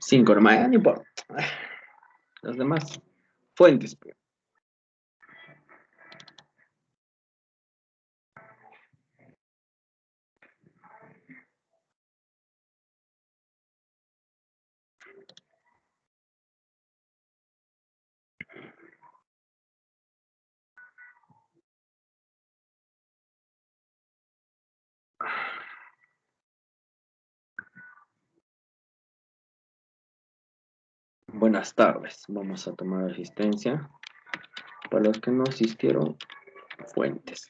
5 nomás, no importa. Las demás fuentes. Buenas tardes. Vamos a tomar asistencia. Para los que no asistieron, fuentes.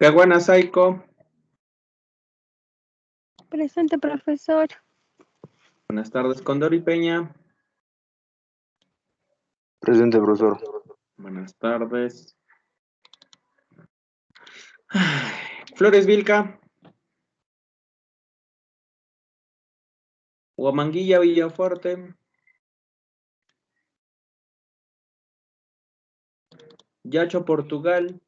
Caguana Saiko. Presente, profesor. Buenas tardes, Condori Peña. Presente, profesor. Buenas tardes. Flores Vilca. Huamanguilla Villafuerte. Yacho Portugal.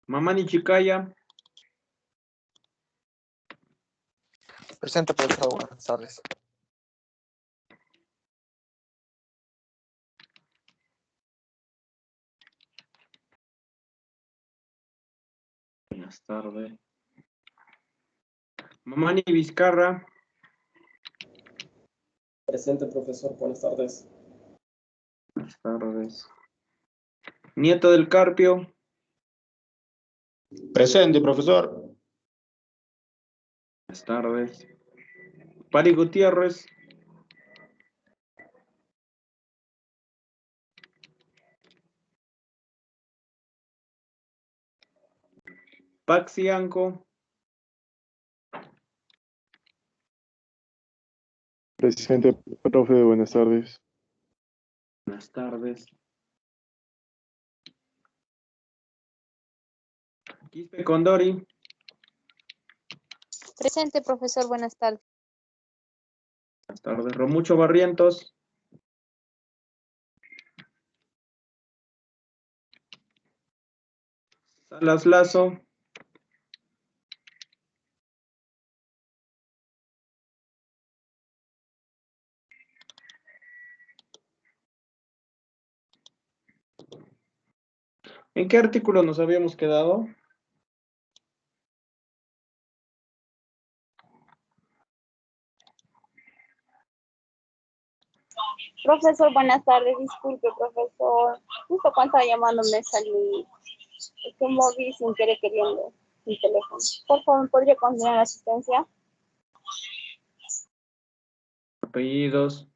Mamani Chicaya. Presente, profesor. Buenas tardes. Buenas tardes. Mamani Vizcarra. Presente, profesor. Buenas tardes. Buenas tardes. Nieto del Carpio. Presente, profesor. Buenas tardes. Pari Gutiérrez. Paxi Anco. Presente, profe, buenas tardes. Buenas tardes. Quispe Condori. Presente, profesor. Buenas tardes. Buenas tardes. Romucho Barrientos. Salas Lazo. ¿En qué artículo nos habíamos quedado? Profesor, buenas tardes. Disculpe, profesor. Justo cuando estaba llamando me salí. Es que moví sin querer queriendo mi teléfono. Por favor, ¿podría continuar la asistencia? Apellidos.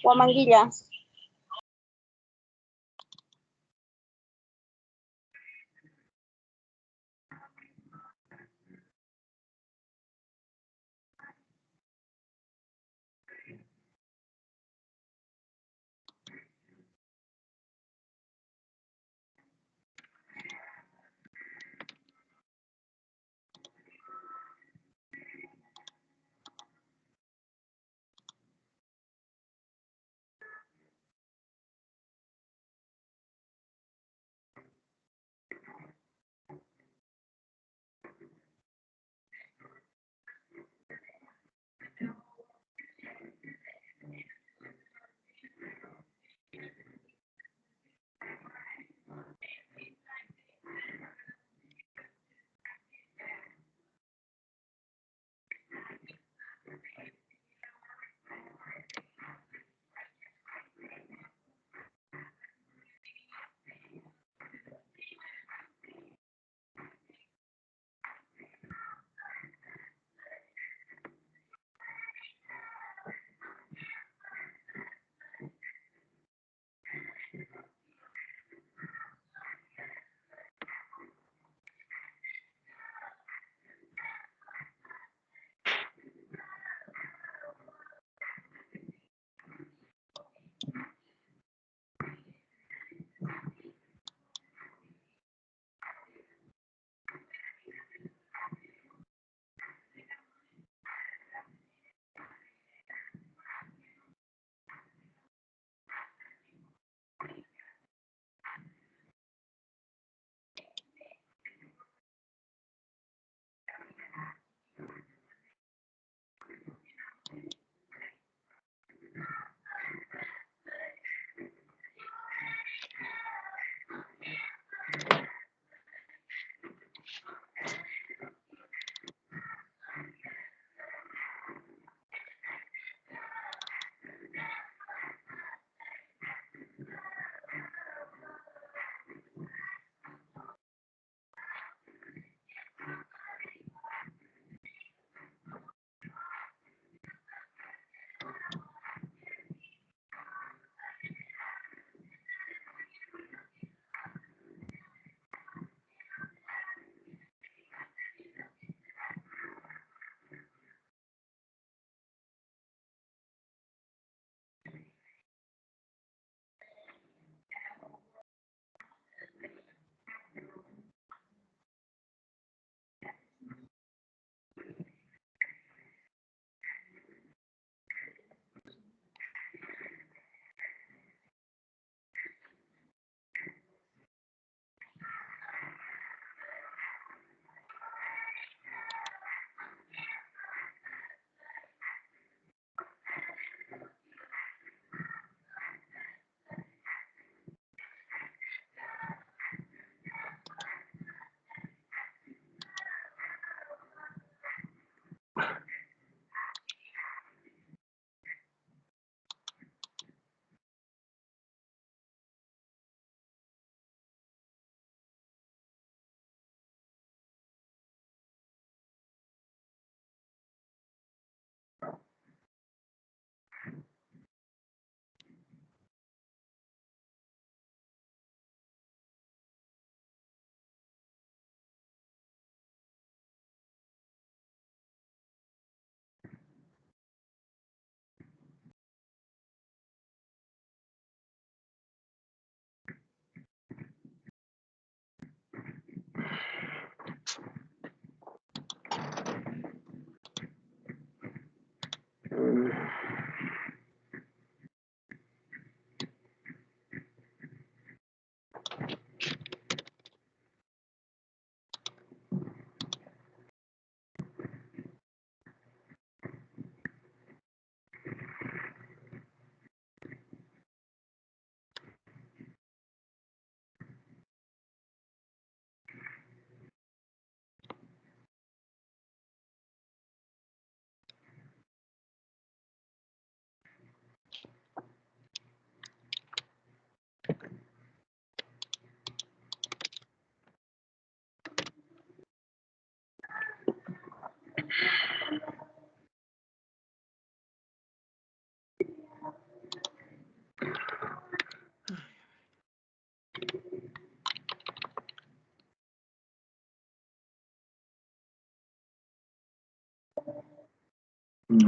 Huamanguilla.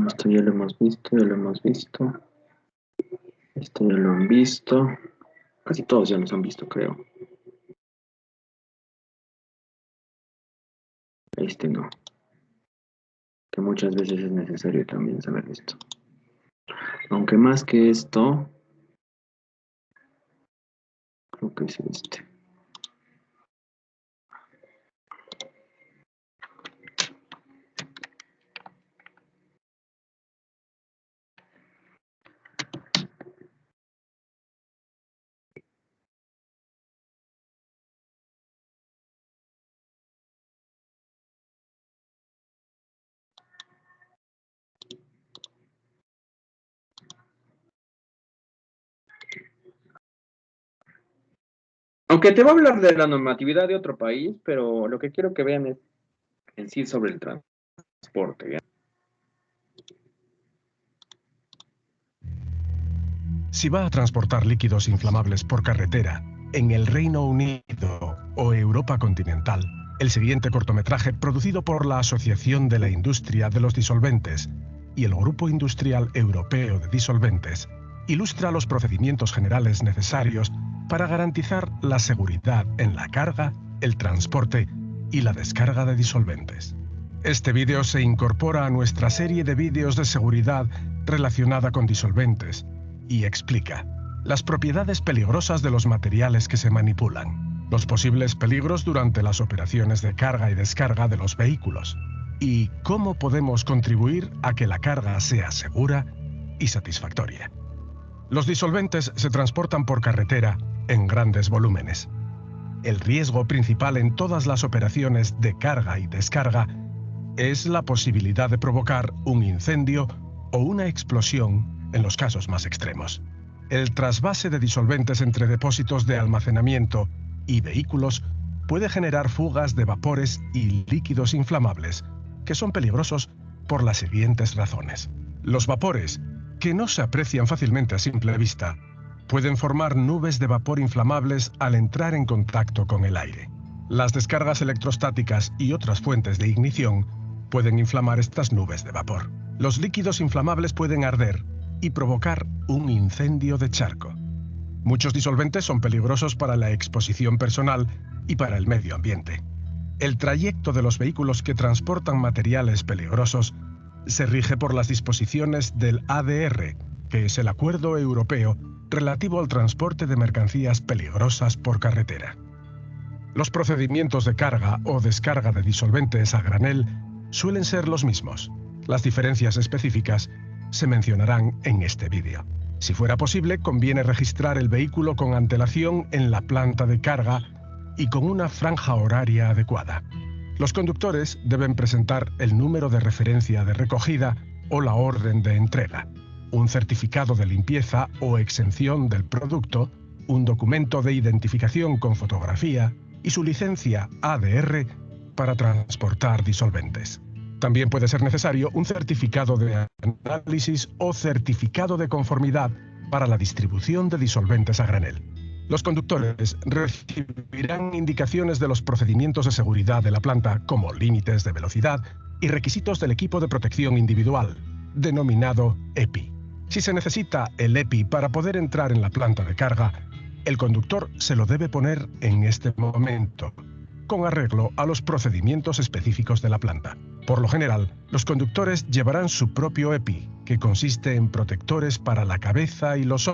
Esto ya lo hemos visto, ya lo hemos visto. Esto ya lo han visto. Casi todos ya los han visto, creo. Este no. Que muchas veces es necesario también saber esto. Aunque más que esto, creo que es este. Aunque te voy a hablar de la normatividad de otro país, pero lo que quiero que vean es en sí sobre el transporte. ¿Ya? Si va a transportar líquidos inflamables por carretera en el Reino Unido o Europa continental, el siguiente cortometraje, producido por la Asociación de la Industria de los Disolventes y el Grupo Industrial Europeo de Disolventes, ilustra los procedimientos generales necesarios para garantizar la seguridad en la carga, el transporte y la descarga de disolventes. Este vídeo se incorpora a nuestra serie de vídeos de seguridad relacionada con disolventes y explica las propiedades peligrosas de los materiales que se manipulan, los posibles peligros durante las operaciones de carga y descarga de los vehículos y cómo podemos contribuir a que la carga sea segura y satisfactoria. Los disolventes se transportan por carretera en grandes volúmenes. El riesgo principal en todas las operaciones de carga y descarga es la posibilidad de provocar un incendio o una explosión en los casos más extremos. El trasvase de disolventes entre depósitos de almacenamiento y vehículos puede generar fugas de vapores y líquidos inflamables, que son peligrosos por las siguientes razones. Los vapores, que no se aprecian fácilmente a simple vista, pueden formar nubes de vapor inflamables al entrar en contacto con el aire. Las descargas electrostáticas y otras fuentes de ignición pueden inflamar estas nubes de vapor. Los líquidos inflamables pueden arder y provocar un incendio de charco. Muchos disolventes son peligrosos para la exposición personal y para el medio ambiente. El trayecto de los vehículos que transportan materiales peligrosos se rige por las disposiciones del ADR, que es el Acuerdo Europeo relativo al transporte de mercancías peligrosas por carretera. Los procedimientos de carga o descarga de disolventes a granel suelen ser los mismos. Las diferencias específicas se mencionarán en este vídeo. Si fuera posible, conviene registrar el vehículo con antelación en la planta de carga y con una franja horaria adecuada. Los conductores deben presentar el número de referencia de recogida o la orden de entrega, un certificado de limpieza o exención del producto, un documento de identificación con fotografía y su licencia ADR para transportar disolventes. También puede ser necesario un certificado de análisis o certificado de conformidad para la distribución de disolventes a granel. Los conductores recibirán indicaciones de los procedimientos de seguridad de la planta, como límites de velocidad y requisitos del equipo de protección individual, denominado EPI. Si se necesita el EPI para poder entrar en la planta de carga, el conductor se lo debe poner en este momento, con arreglo a los procedimientos específicos de la planta. Por lo general, los conductores llevarán su propio EPI, que consiste en protectores para la cabeza y los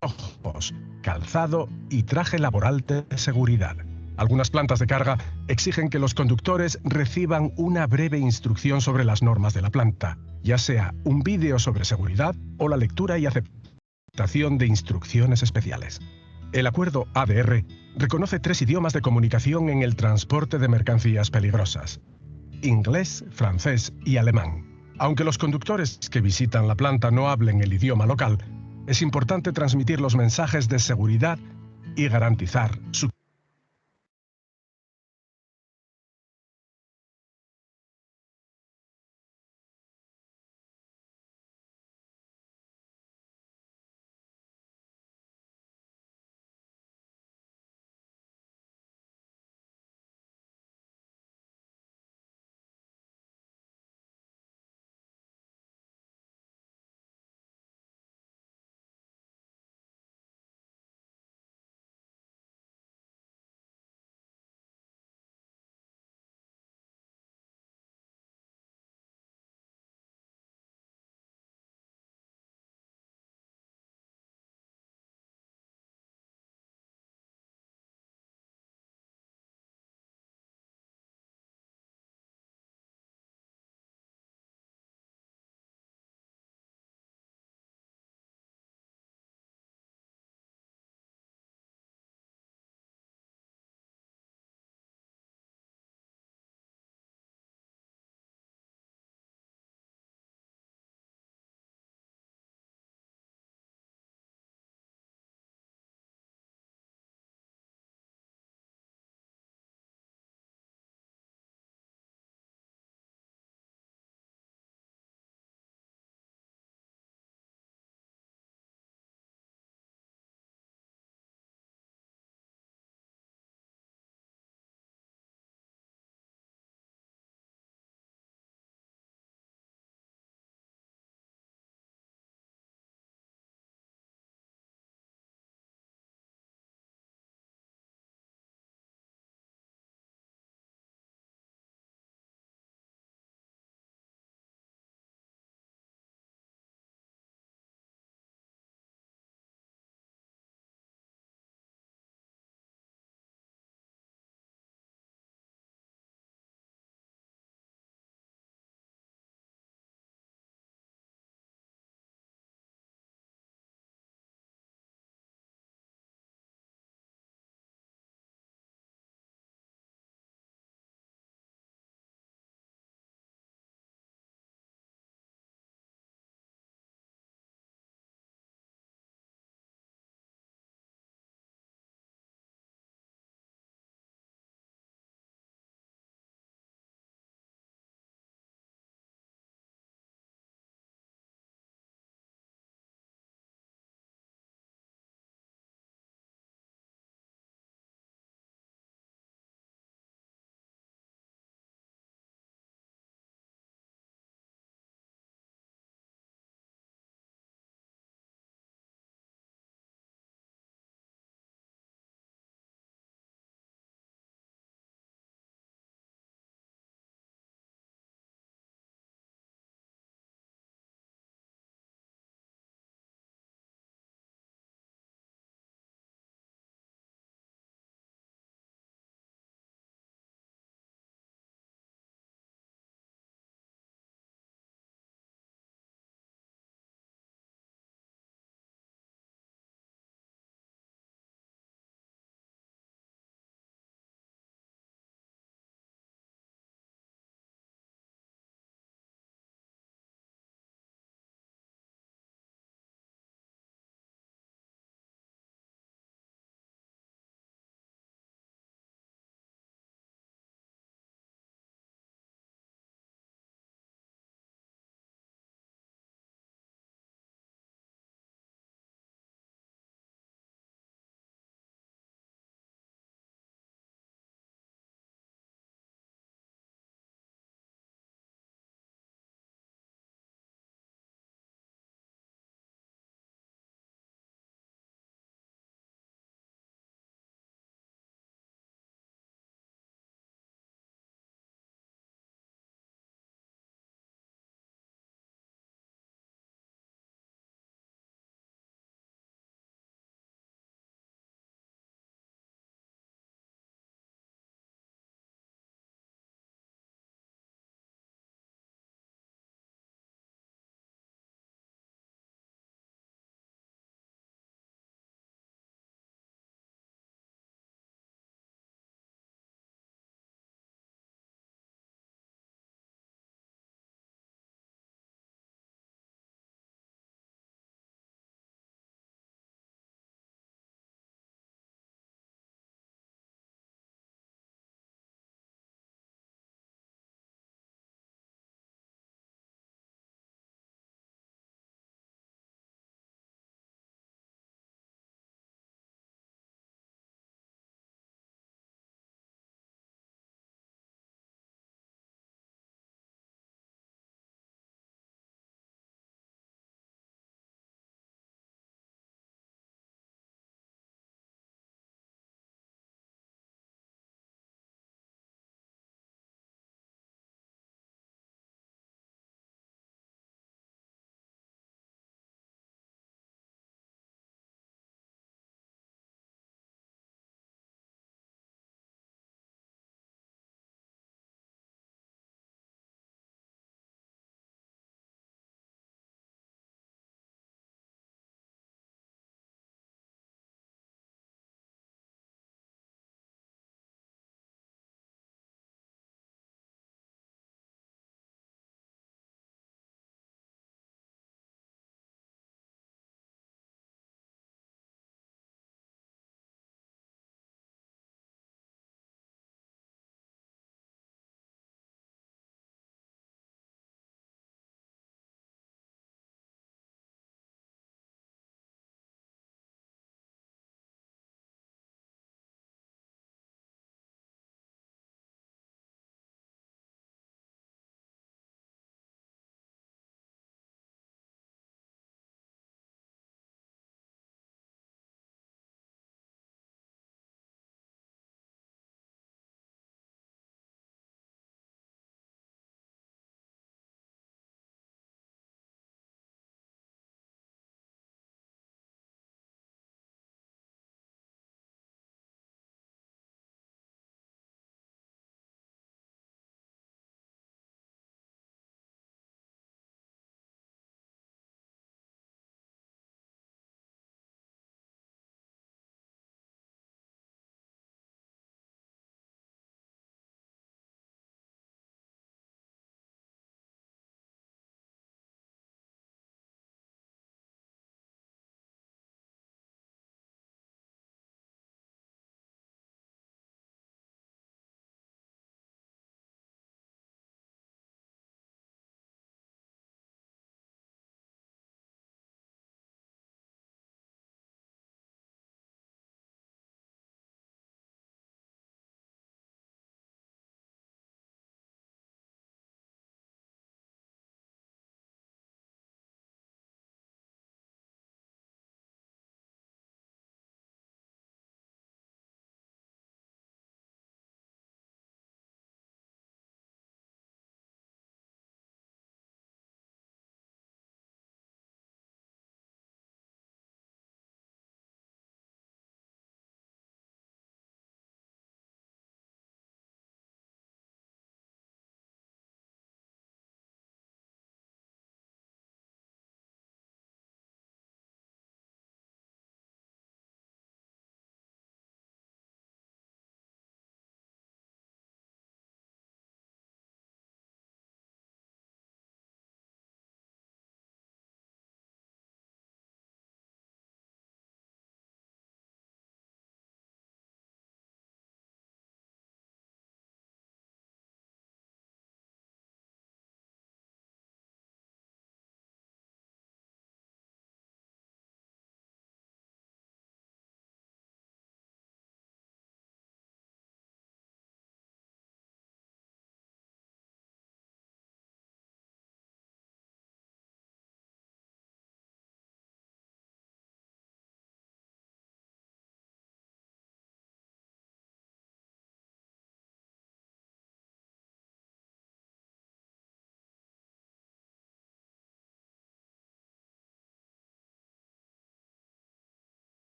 ojos, calzado y traje laboral de seguridad. Algunas plantas de carga exigen que los conductores reciban una breve instrucción sobre las normas de la planta, ya sea un vídeo sobre seguridad o la lectura y aceptación de instrucciones especiales. El acuerdo ADR reconoce 3 idiomas de comunicación en el transporte de mercancías peligrosas: inglés, francés y alemán. Aunque los conductores que visitan la planta no hablen el idioma local, es importante transmitir los mensajes de seguridad y garantizar su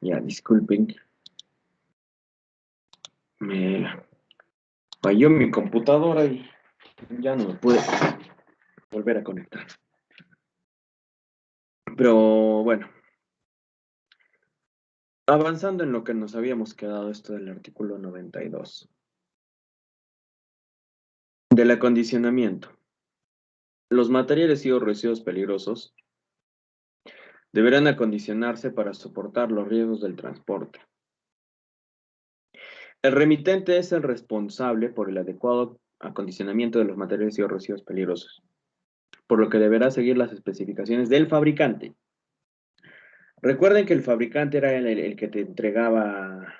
Ya, disculpen. Me falló mi computadora y ya no me pude volver a conectar. Pero bueno, avanzando en lo que nos habíamos quedado, esto del artículo 92. Del acondicionamiento. Los materiales y o residuos peligrosos deberán acondicionarse para soportar los riesgos del transporte. El remitente es el responsable por el adecuado acondicionamiento de los materiales y o residuos peligrosos, por lo que deberá seguir las especificaciones del fabricante. Recuerden que el fabricante era el que te entregaba,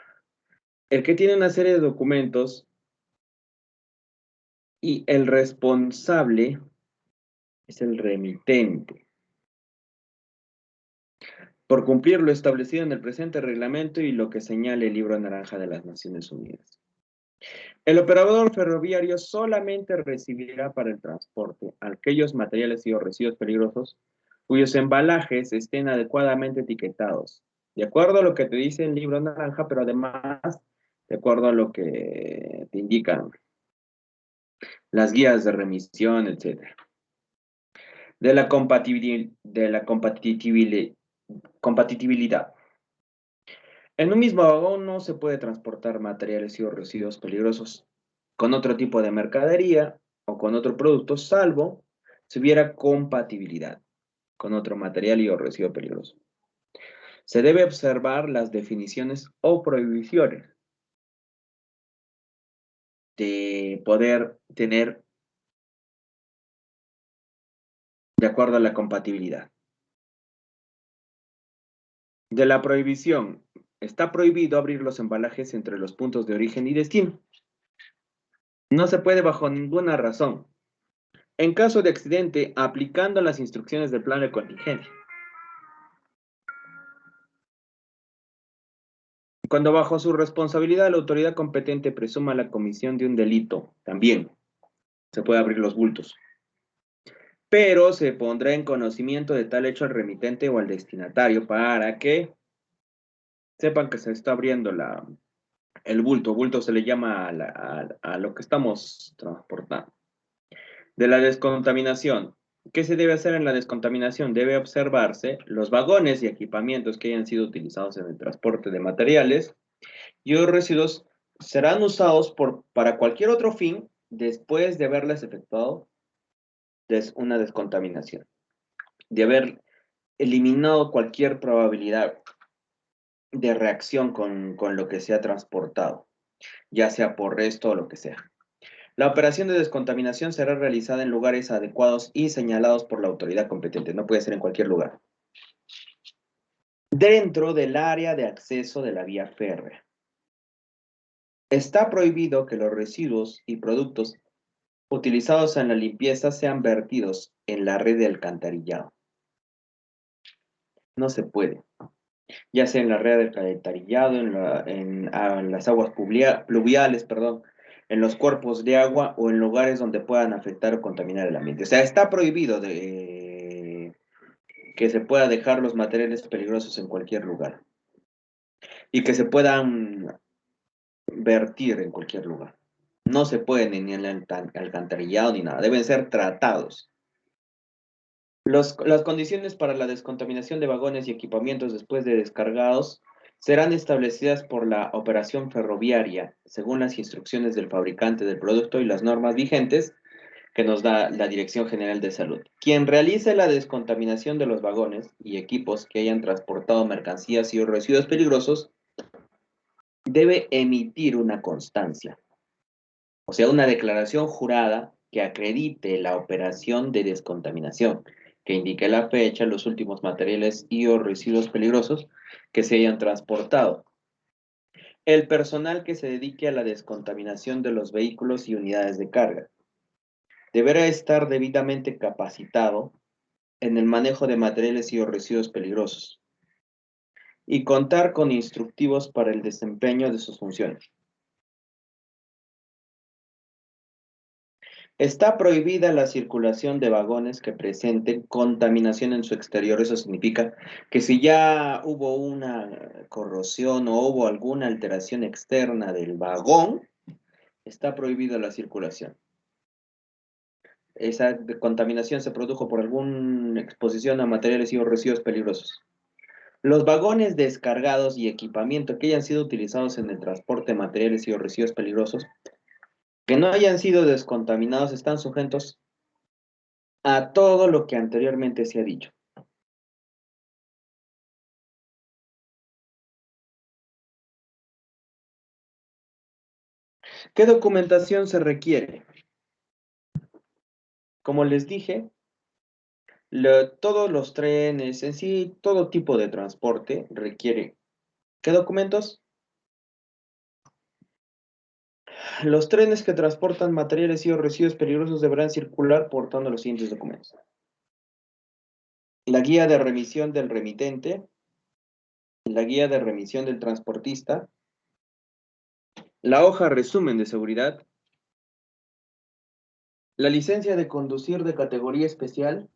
el que tiene una serie de documentos, y el responsable es el remitente, por cumplir lo establecido en el presente reglamento y lo que señala el Libro Naranja de las Naciones Unidas. El operador ferroviario solamente recibirá para el transporte aquellos materiales y o residuos peligrosos cuyos embalajes estén adecuadamente etiquetados, de acuerdo a lo que te dice el Libro Naranja, pero además de acuerdo a lo que te indican las guías de remisión, etc. De la compatibilidad. En un mismo vagón no se puede transportar materiales y o residuos peligrosos con otro tipo de mercadería o con otro producto, salvo si hubiera compatibilidad con otro material y o residuo peligroso. Se debe observar las definiciones o prohibiciones de poder tener de acuerdo a la compatibilidad. De la prohibición. Está prohibido abrir los embalajes entre los puntos de origen y destino. No se puede bajo ninguna razón. En caso de accidente, aplicando las instrucciones del plan de contingencia. Cuando bajo su responsabilidad la autoridad competente presuma la comisión de un delito, también se puede abrir los bultos. Pero se pondrá en conocimiento de tal hecho al remitente o al destinatario para que sepan que se está abriendo el bulto. Bulto se le llama a lo que estamos transportando. De la descontaminación. ¿Qué se debe hacer en la descontaminación? Debe observarse los vagones y equipamientos que hayan sido utilizados en el transporte de materiales y los residuos serán usados para cualquier otro fin después de haberles efectuado una descontaminación, de haber eliminado cualquier probabilidad de reacción con lo que se ha transportado, ya sea por resto o lo que sea. La operación de descontaminación será realizada en lugares adecuados y señalados por la autoridad competente. No puede ser en cualquier lugar. Dentro del área de acceso de la vía férrea. Está prohibido que los residuos y productos utilizados en la limpieza sean vertidos en la red de alcantarillado. No se puede. Ya sea en la red de alcantarillado, en las aguas pluviales, en los cuerpos de agua o en lugares donde puedan afectar o contaminar el ambiente. O sea, está prohibido que se pueda dejar los materiales peligrosos en cualquier lugar y que se puedan vertir en cualquier lugar. No se pueden ni en el alcantarillado ni nada, deben ser tratados. Las condiciones para la descontaminación de vagones y equipamientos después de descargados serán establecidas por la operación ferroviaria, según las instrucciones del fabricante del producto y las normas vigentes que nos da la Dirección General de Salud. Quien realice la descontaminación de los vagones y equipos que hayan transportado mercancías y residuos peligrosos debe emitir una constancia, o sea, una declaración jurada que acredite la operación de descontaminación, que indique la fecha, los últimos materiales y o residuos peligrosos que se hayan transportado. El personal que se dedique a la descontaminación de los vehículos y unidades de carga deberá estar debidamente capacitado en el manejo de materiales y o residuos peligrosos y contar con instructivos para el desempeño de sus funciones. Está prohibida la circulación de vagones que presenten contaminación en su exterior. Eso significa que si ya hubo una corrosión o hubo alguna alteración externa del vagón, está prohibida la circulación. Esa contaminación se produjo por alguna exposición a materiales y o residuos peligrosos. Los vagones descargados y equipamiento que hayan sido utilizados en el transporte de materiales y o residuos peligrosos que no hayan sido descontaminados están sujetos a todo lo que anteriormente se ha dicho. ¿Qué documentación se requiere? Como les dije, todos los trenes, en sí, todo tipo de transporte requiere. ¿Qué documentos? Los trenes que transportan materiales y o residuos peligrosos deberán circular portando los siguientes documentos. La guía de remisión del remitente, la guía de remisión del transportista, la hoja resumen de seguridad, la licencia de conducir de categoría especial,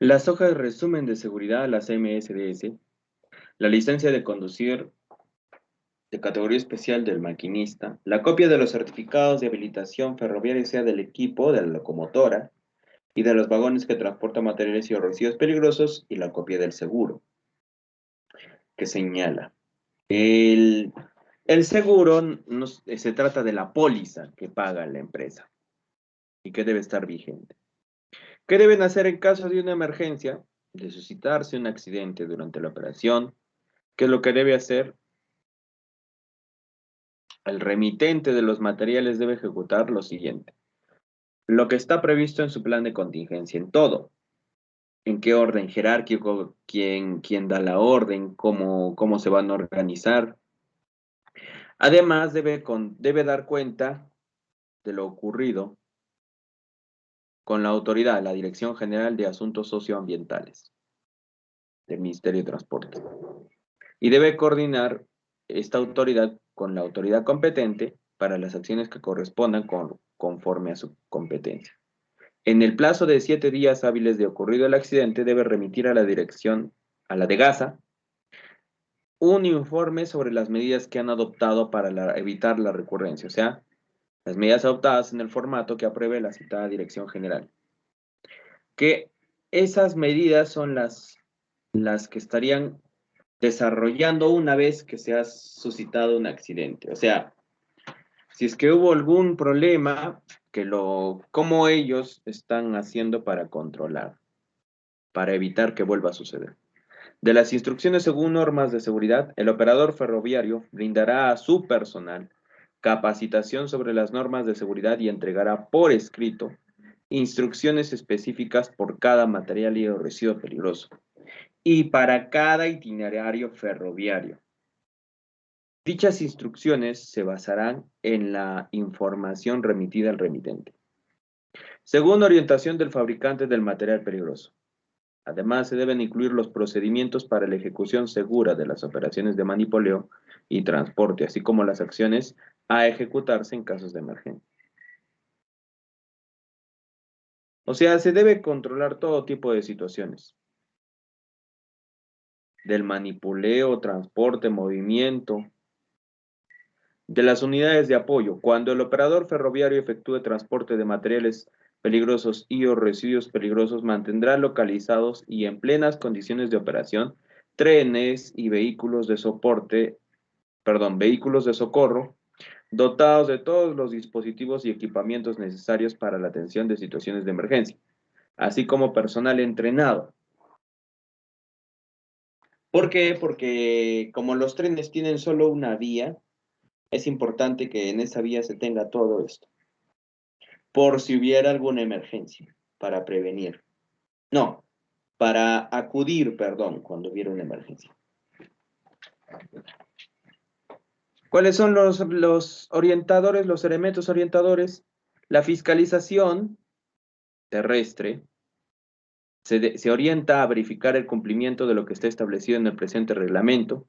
las hojas de resumen de seguridad, las MSDS, la licencia de conducir de categoría especial del maquinista, la copia de los certificados de habilitación ferroviaria, sea del equipo, de la locomotora y de los vagones que transportan materiales y o residuos peligrosos, y la copia del seguro, que señala. El seguro se trata de la póliza que paga la empresa y que debe estar vigente. ¿Qué deben hacer en caso de una emergencia? De suscitarse un accidente durante la operación. ¿Qué es lo que debe hacer? El remitente de los materiales debe ejecutar lo siguiente: lo que está previsto en su plan de contingencia, en todo. ¿En qué orden jerárquico? ¿Quién da la orden? ¿Cómo se van a organizar? Además, debe dar cuenta de lo ocurrido con la autoridad, la Dirección General de Asuntos Socioambientales del Ministerio de Transporte. Y debe coordinar esta autoridad con la autoridad competente para las acciones que correspondan conforme a su competencia. En el plazo de 7 días hábiles de ocurrido el accidente, debe remitir a la dirección, a la DEGASA, un informe sobre las medidas que han adoptado para evitar la recurrencia, o sea, las medidas adoptadas en el formato que apruebe la citada Dirección General. Que esas medidas son las que estarían desarrollando una vez que se ha suscitado un accidente. O sea, si es que hubo algún problema, cómo ellos están haciendo para controlar, para evitar que vuelva a suceder. De las instrucciones según normas de seguridad, el operador ferroviario brindará a su personal capacitación sobre las normas de seguridad y entregará por escrito instrucciones específicas por cada material y residuo peligroso y para cada itinerario ferroviario. Dichas instrucciones se basarán en la información remitida al remitente, según orientación del fabricante del material peligroso. Además, se deben incluir los procedimientos para la ejecución segura de las operaciones de manipuleo y transporte, así como las acciones a ejecutarse en casos de emergencia. O sea, se debe controlar todo tipo de situaciones. Del manipuleo, transporte, movimiento, de las unidades de apoyo. Cuando el operador ferroviario efectúe transporte de materiales peligrosos y o residuos peligrosos mantendrá localizados y en plenas condiciones de operación trenes y vehículos de vehículos de socorro dotados de todos los dispositivos y equipamientos necesarios para la atención de situaciones de emergencia, así como personal entrenado. ¿Por qué? Porque como los trenes tienen solo una vía, es importante que en esa vía se tenga todo esto, por si hubiera alguna emergencia, para prevenir. No, para acudir, perdón, cuando hubiera una emergencia. ¿Cuáles son los orientadores, los elementos orientadores? La fiscalización terrestre se orienta a verificar el cumplimiento de lo que está establecido en el presente reglamento,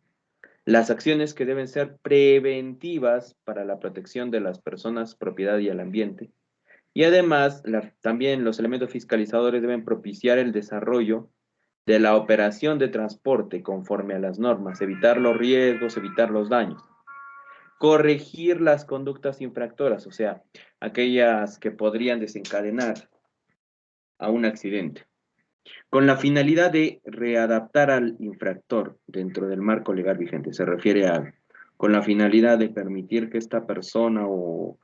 las acciones que deben ser preventivas para la protección de las personas, propiedad y el ambiente, y además también los elementos fiscalizadores deben propiciar el desarrollo de la operación de transporte conforme a las normas, evitar los riesgos, evitar los daños. Corregir las conductas infractoras, o sea, aquellas que podrían desencadenar a un accidente, con la finalidad de readaptar al infractor dentro del marco legal vigente. Se refiere a, con la finalidad de permitir que esta persona o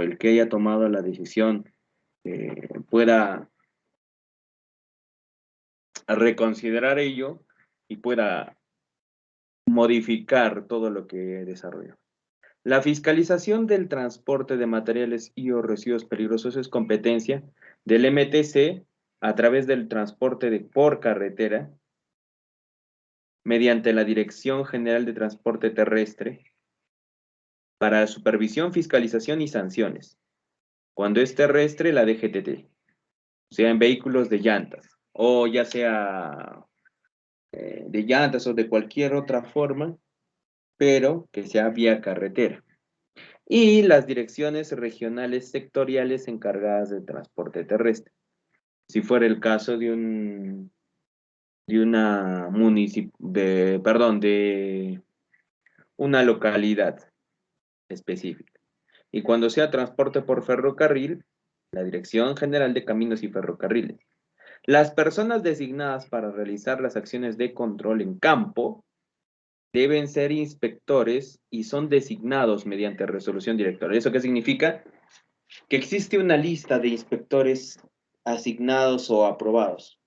el que haya tomado la decisión pueda reconsiderar ello y pueda modificar todo lo que desarrolló. La fiscalización del transporte de materiales y o residuos peligrosos es competencia del MTC a través del transporte por carretera mediante la Dirección General de Transporte Terrestre para supervisión, fiscalización y sanciones. Cuando es terrestre, la DGTT, o sea, en vehículos de llantas, o ya sea de llantas o de cualquier otra forma, pero que sea vía carretera. Y las direcciones regionales sectoriales encargadas del transporte terrestre. Si fuera el caso de una localidad específica. Y cuando sea transporte por ferrocarril, la Dirección General de Caminos y Ferrocarriles. Las personas designadas para realizar las acciones de control en campo deben ser inspectores y son designados mediante resolución directoral. ¿Eso qué significa? Que existe una lista de inspectores asignados o aprobados,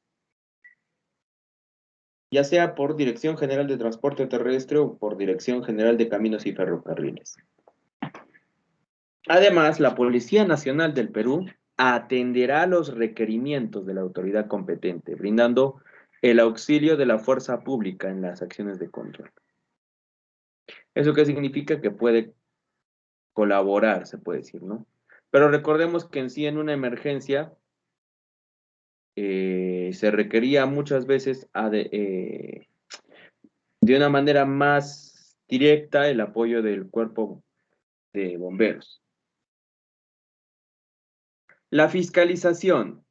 ya sea por Dirección General de Transporte Terrestre o por Dirección General de Caminos y Ferrocarriles. Además, la Policía Nacional del Perú atenderá los requerimientos de la autoridad competente, brindando el auxilio de la fuerza pública en las acciones de control. ¿Eso qué significa? Que puede colaborar, se puede decir, ¿no? Pero recordemos que en sí, en una emergencia, se requería muchas veces de una manera más directa el apoyo del cuerpo de bomberos. La fiscalización,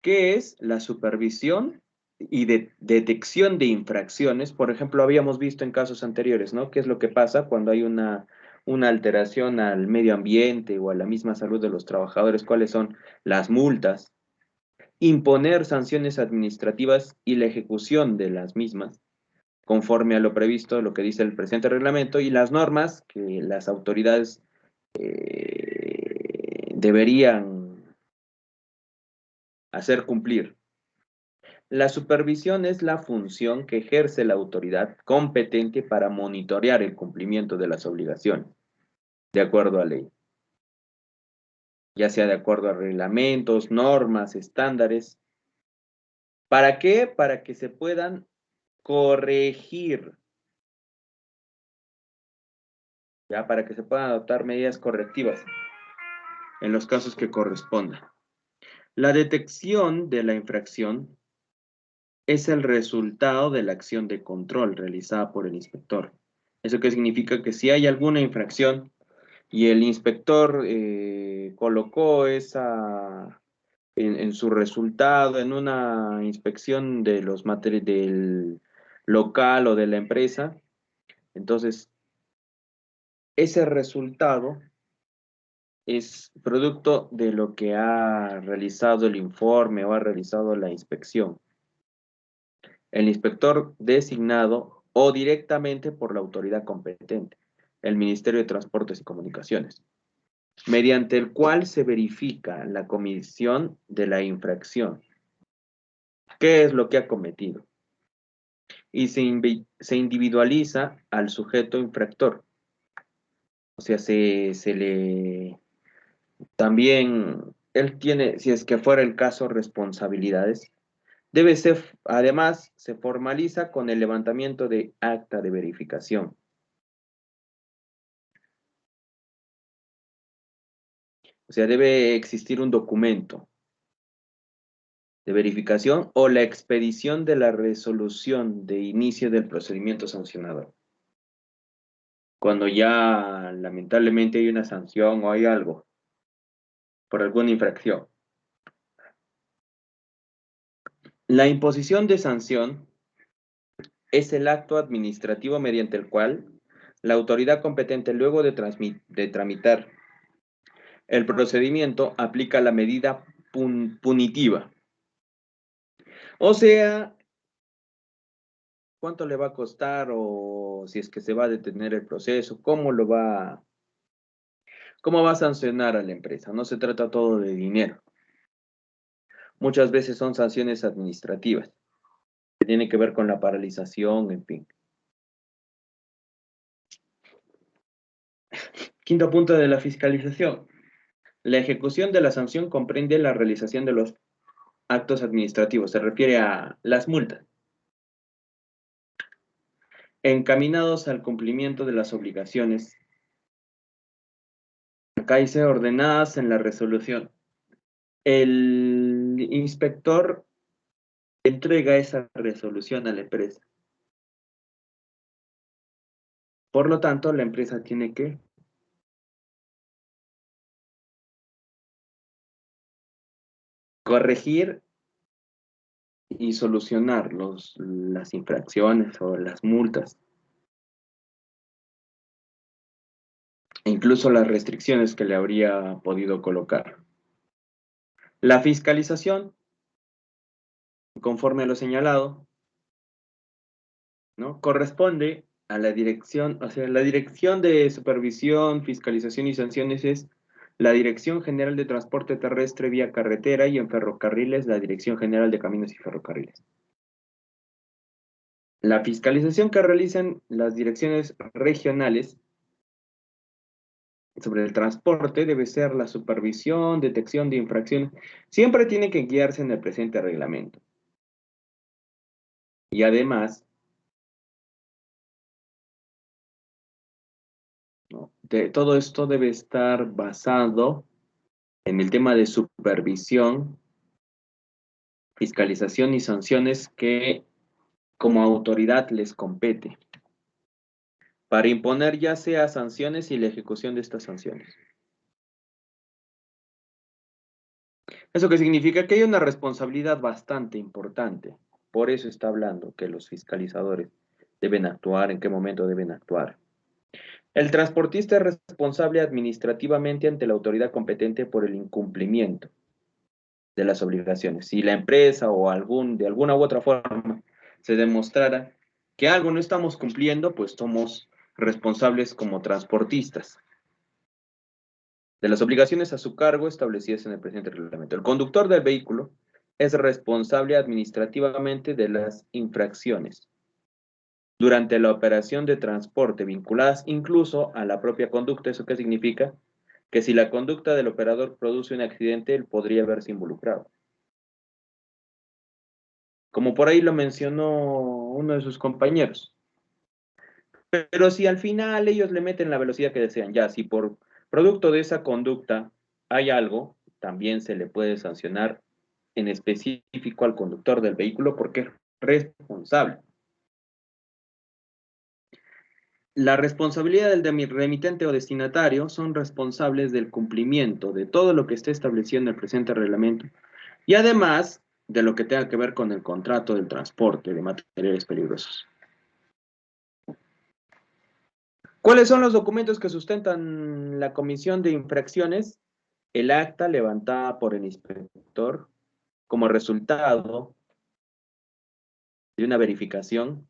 ¿qué es? La supervisión y detección de infracciones. Por ejemplo, habíamos visto en casos anteriores, ¿no? ¿Qué es lo que pasa cuando hay una alteración al medio ambiente o a la misma salud de los trabajadores? ¿Cuáles son las multas? Imponer sanciones administrativas y la ejecución de las mismas, conforme a lo previsto, lo que dice el presente reglamento y las normas que las autoridades deberían hacer cumplir. La supervisión es la función que ejerce la autoridad competente para monitorear el cumplimiento de las obligaciones, de acuerdo a ley, ya sea de acuerdo a reglamentos, normas, estándares. ¿Para qué? Para que se puedan corregir, ya, para que se puedan adoptar medidas correctivas en los casos que correspondan. La detección de la infracción es el resultado de la acción de control realizada por el inspector. ¿Eso qué significa? Que si hay alguna infracción y el inspector colocó esa en su resultado, en una inspección de los materiales del local o de la empresa, entonces ese resultado es producto de lo que ha realizado el informe o ha realizado la inspección. El inspector designado o directamente por la autoridad competente, el Ministerio de Transportes y Comunicaciones, mediante el cual se verifica la comisión de la infracción. ¿Qué es lo que ha cometido? Y se individualiza al sujeto infractor. O sea, también, él tiene, si es que fuera el caso, responsabilidades. Debe ser, además, se formaliza con el levantamiento de acta de verificación. O sea, debe existir un documento de verificación o la expedición de la resolución de inicio del procedimiento sancionador. Cuando ya lamentablemente hay una sanción o hay algo por alguna infracción. La imposición de sanción es el acto administrativo mediante el cual la autoridad competente, luego de tramitar el procedimiento, aplica la medida punitiva. O sea, cuánto le va a costar o si es que se va a detener el proceso, cómo va a sancionar a la empresa. No se trata todo de dinero. Muchas veces son sanciones administrativas, que tienen que ver con la paralización, en fin. Quinto punto de la fiscalización. La ejecución de la sanción comprende la realización de los actos administrativos, se refiere a las multas, encaminados al cumplimiento de las obligaciones. Acá dice ordenadas en la resolución. El inspector entrega esa resolución a la empresa. Por lo tanto, la empresa tiene que corregir y solucionar las infracciones o las multas. E incluso las restricciones que le habría podido colocar. La fiscalización, conforme a lo señalado, ¿no?, corresponde a la dirección, o sea, la Dirección de Supervisión, Fiscalización y Sanciones es la Dirección General de Transporte Terrestre vía carretera, y en ferrocarriles la Dirección General de Caminos y Ferrocarriles. La fiscalización que realizan las direcciones regionales sobre el transporte debe ser la supervisión, detección de infracciones. Siempre tiene que guiarse en el presente reglamento. Y además, ¿no?, todo esto debe estar basado en el tema de supervisión, fiscalización y sanciones que como autoridad les compete, para imponer ya sea sanciones y la ejecución de estas sanciones. ¿Eso qué significa? Que hay una responsabilidad bastante importante. Por eso está hablando que los fiscalizadores deben actuar, en qué momento deben actuar. El transportista es responsable administrativamente ante la autoridad competente por el incumplimiento de las obligaciones. Si la empresa o de alguna u otra forma se demostrara que algo no estamos cumpliendo, pues somos responsables como transportistas de las obligaciones a su cargo establecidas en el presente reglamento. El conductor del vehículo es responsable administrativamente de las infracciones durante la operación de transporte, vinculadas incluso a la propia conducta. ¿Eso qué significa? Que si la conducta del operador produce un accidente, él podría verse involucrado. Como por ahí lo mencionó uno de sus compañeros. Pero si al final ellos le meten la velocidad que desean, ya, si por producto de esa conducta hay algo, también se le puede sancionar en específico al conductor del vehículo porque es responsable. La responsabilidad del remitente o destinatario son responsables del cumplimiento de todo lo que esté establecido en el presente reglamento y además de lo que tenga que ver con el contrato del transporte de materiales peligrosos. ¿Cuáles son los documentos que sustentan la comisión de infracciones? El acta levantada por el inspector como resultado de una verificación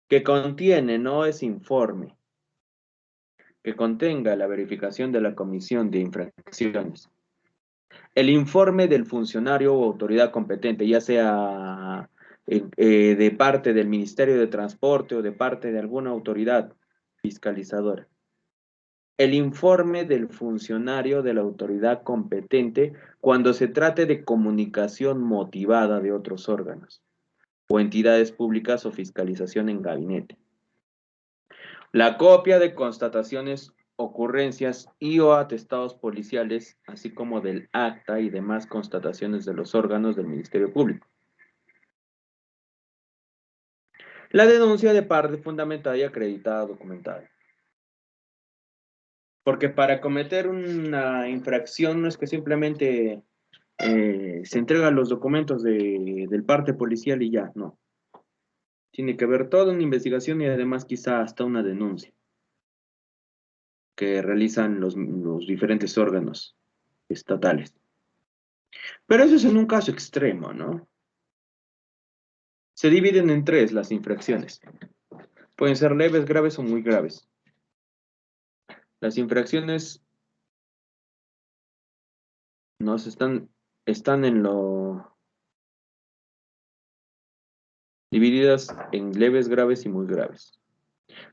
que contiene, no es informe, que contenga la verificación de la comisión de infracciones. El informe del funcionario o autoridad competente, ya sea de parte del Ministerio de Transporte o de parte de alguna autoridad fiscalizadora. El informe del funcionario de la autoridad competente cuando se trate de comunicación motivada de otros órganos o entidades públicas o fiscalización en gabinete. La copia de constataciones, ocurrencias y o atestados policiales, así como del acta y demás constataciones de los órganos del Ministerio Público. La denuncia de parte fundamentada y acreditada documentada. Porque para cometer una infracción no es que simplemente se entregan los documentos del parte policial y ya, no. Tiene que haber toda una investigación y además quizá hasta una denuncia que realizan los diferentes órganos estatales. Pero eso es en un caso extremo, ¿no? Se dividen en tres las infracciones. Pueden ser leves, graves o muy graves. Las infracciones están en lo divididas en leves, graves y muy graves.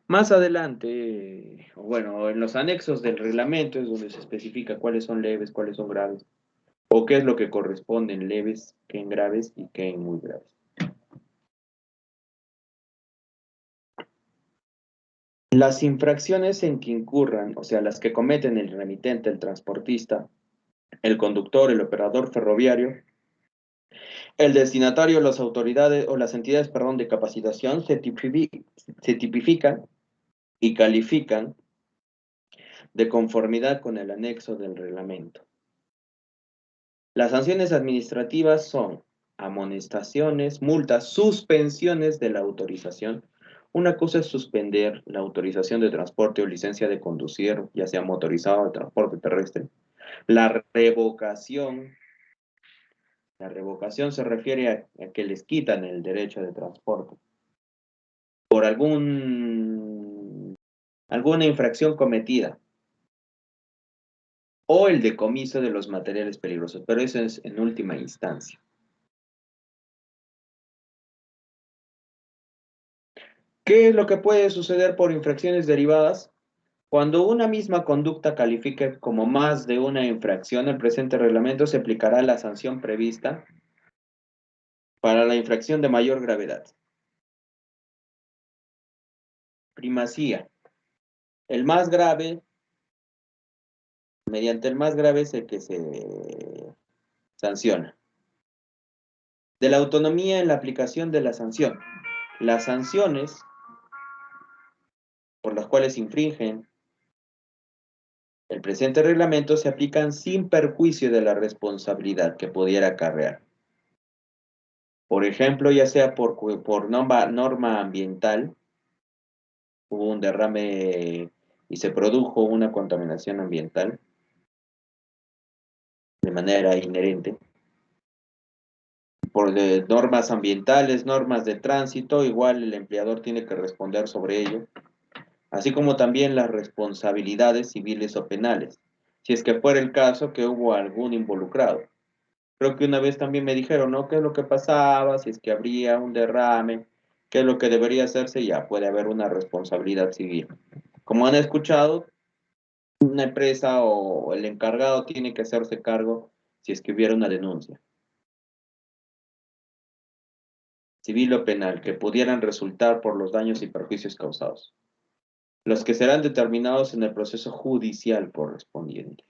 Más adelante, o bueno, en los anexos del reglamento es donde se especifica cuáles son leves, cuáles son graves, o qué es lo que corresponde en leves, qué en graves y qué en muy graves. Las infracciones en que incurran, o sea, las que cometen el remitente, el transportista, el conductor, el operador ferroviario, el destinatario, las autoridades o las entidades, perdón, de capacitación, se tipifican y califican de conformidad con el anexo del reglamento. Las sanciones administrativas son amonestaciones, multas, suspensiones de la autorización. Una cosa es suspender la autorización de transporte o licencia de conducir, ya sea motorizado o de transporte terrestre. La revocación se refiere a que les quitan el derecho de transporte por alguna infracción cometida o el decomiso de los materiales peligrosos, pero eso es en última instancia. ¿Qué es lo que puede suceder por infracciones derivadas? Cuando una misma conducta califique como más de una infracción, el presente reglamento se aplicará la sanción prevista para la infracción de mayor gravedad. Primacía. El más grave, mediante el más grave es el que se sanciona. De la autonomía en la aplicación de la sanción. Las sanciones por las cuales infringen el presente reglamento se aplican sin perjuicio de la responsabilidad que pudiera acarrear. Por ejemplo, ya sea por norma ambiental, hubo un derrame y se produjo una contaminación ambiental de manera inherente. Por normas ambientales, normas de tránsito, igual el empleador tiene que responder sobre ello, así como también las responsabilidades civiles o penales, si es que fuera el caso que hubo algún involucrado. Creo que una vez también me dijeron, ¿no? ¿Qué es lo que pasaba? Si es que habría un derrame, ¿qué es lo que debería hacerse? Ya puede haber una responsabilidad civil. Como han escuchado, una empresa o el encargado tiene que hacerse cargo si es que hubiera una denuncia, civil o penal, que pudieran resultar por los daños y perjuicios causados, los que serán determinados en el proceso judicial correspondiente.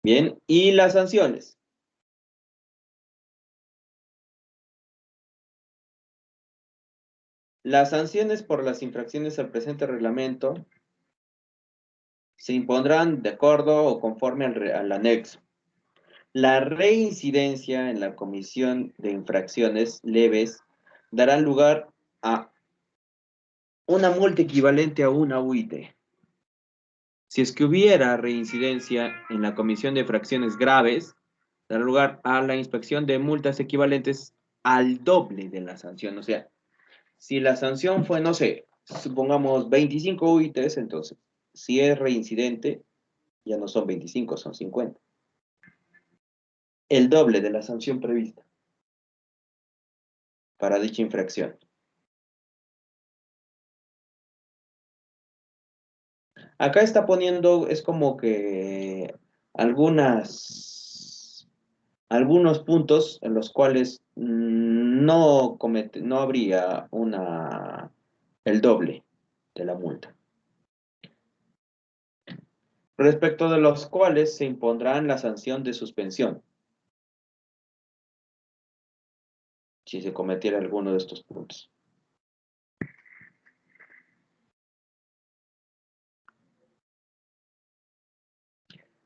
Bien, y las sanciones. Las sanciones por las infracciones al presente reglamento se impondrán de acuerdo o conforme al anexo. La reincidencia en la comisión de infracciones leves dará lugar a una multa equivalente a una UIT. Si es que hubiera reincidencia en la comisión de infracciones graves, dará lugar a la inspección de multas equivalentes al doble de la sanción. O sea, si la sanción fue, no sé, supongamos 25 UITs, entonces, si es reincidente, ya no son 25, son 50. El doble de la sanción prevista para dicha infracción. Acá está poniendo, es como que algunos puntos en los cuales no habría el doble de la multa. Respecto de los cuales se impondrán la sanción de suspensión, si se cometiera alguno de estos puntos.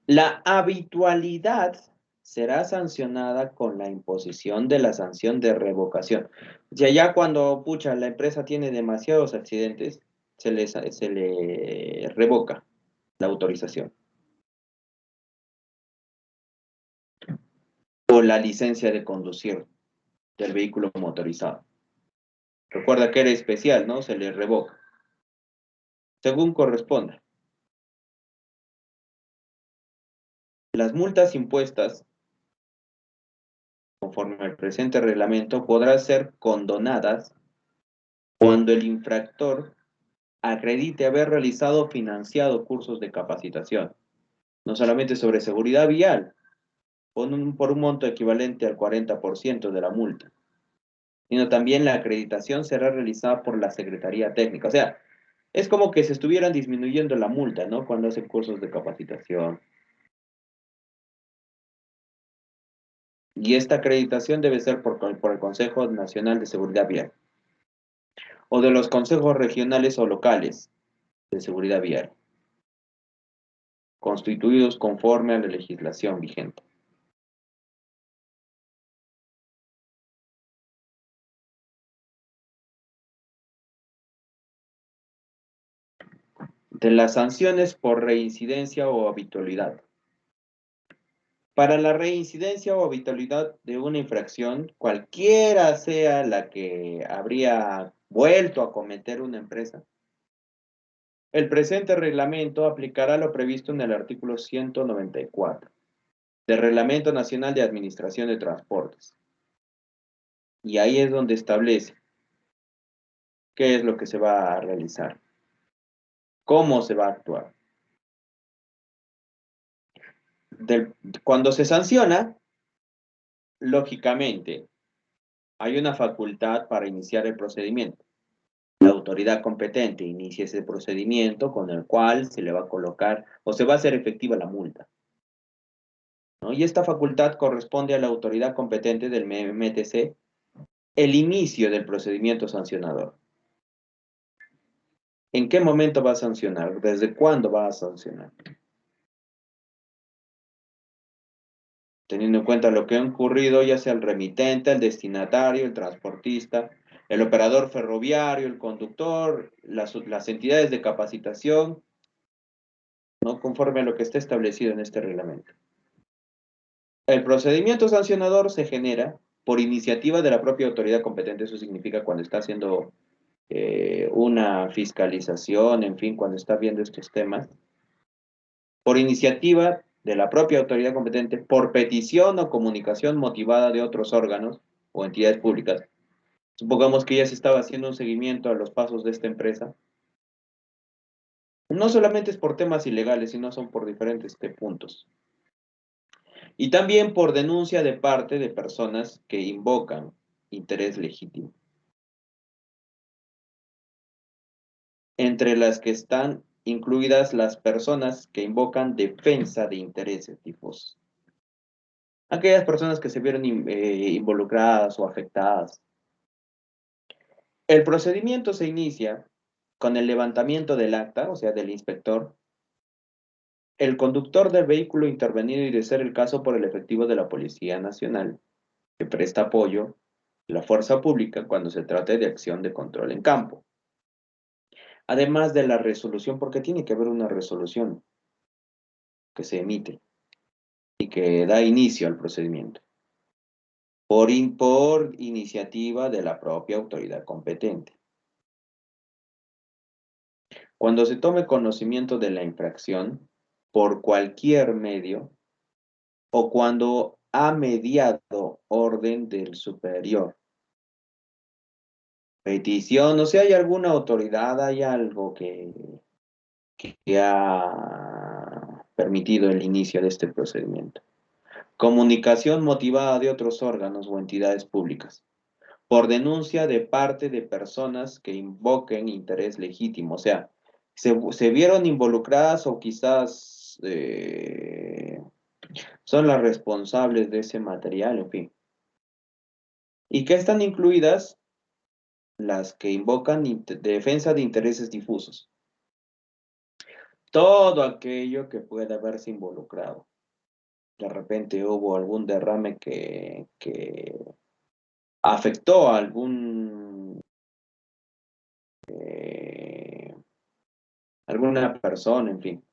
La habitualidad será sancionada con la imposición de la sanción de revocación. O sea, ya cuando, pucha, la empresa tiene demasiados accidentes, se le revoca la autorización. O la licencia de conducir del vehículo motorizado. Recuerda que era especial, ¿no? Se le revoca. Según corresponda. Las multas impuestas conforme al presente reglamento podrán ser condonadas cuando el infractor acredite haber realizado o financiado cursos de capacitación, no solamente sobre seguridad vial, por un monto equivalente al 40% de la multa, sino también la acreditación será realizada por la Secretaría Técnica. O sea, es como que se estuvieran disminuyendo la multa, ¿no? Cuando hacen cursos de capacitación. Y esta acreditación debe ser por el Consejo Nacional de Seguridad Vial o de los consejos regionales o locales de seguridad vial, constituidos conforme a la legislación vigente. De las sanciones por reincidencia o habitualidad. Para la reincidencia o habitualidad de una infracción, cualquiera sea la que habría vuelto a cometer una empresa, el presente reglamento aplicará lo previsto en el artículo 194 del Reglamento Nacional de Administración de Transportes. Y ahí es donde establece qué es lo que se va a realizar, cómo se va a actuar. Cuando se sanciona, lógicamente, hay una facultad para iniciar el procedimiento. La autoridad competente inicia ese procedimiento con el cual se le va a colocar o se va a hacer efectiva la multa, ¿no? Y esta facultad corresponde a la autoridad competente del MTC el inicio del procedimiento sancionador. ¿En qué momento va a sancionar? ¿Desde cuándo va a sancionar? Teniendo en cuenta lo que ha ocurrido, ya sea el remitente, el destinatario, el transportista, el operador ferroviario, el conductor, las entidades de capacitación, ¿no? Conforme a lo que está establecido en este reglamento. El procedimiento sancionador se genera por iniciativa de la propia autoridad competente. Eso significa cuando está haciendo una fiscalización, en fin, cuando está viendo estos temas, por iniciativa de la propia autoridad competente, por petición o comunicación motivada de otros órganos o entidades públicas. Supongamos que ya se estaba haciendo un seguimiento a los pasos de esta empresa. No solamente es por temas ilegales, sino son por diferentes puntos. Y también por denuncia de parte de personas que invocan interés legítimo. Entre las que están incluidas las personas que invocan defensa de intereses difusos. Aquellas personas que se vieron involucradas o afectadas. El procedimiento se inicia con el levantamiento del acta, o sea, del inspector, el conductor del vehículo intervenido y de ser el caso por el efectivo de la Policía Nacional, que presta apoyo a la fuerza pública cuando se trate de acción de control en campo. Además de la resolución, porque tiene que haber una resolución que se emite y que da inicio al procedimiento por iniciativa de la propia autoridad competente. Cuando se tome conocimiento de la infracción por cualquier medio o cuando ha mediado orden del superior. Petición, o sea, hay alguna autoridad, hay algo que ha permitido el inicio de este procedimiento. Comunicación motivada de otros órganos o entidades públicas por denuncia de parte de personas que invoquen interés legítimo, o sea, se vieron involucradas o quizás son las responsables de ese material, en fin. ¿Y qué están incluidas? Las que invocan defensa de intereses difusos. Todo aquello que pueda haberse involucrado. De repente hubo algún derrame que afectó a alguna persona, en fin.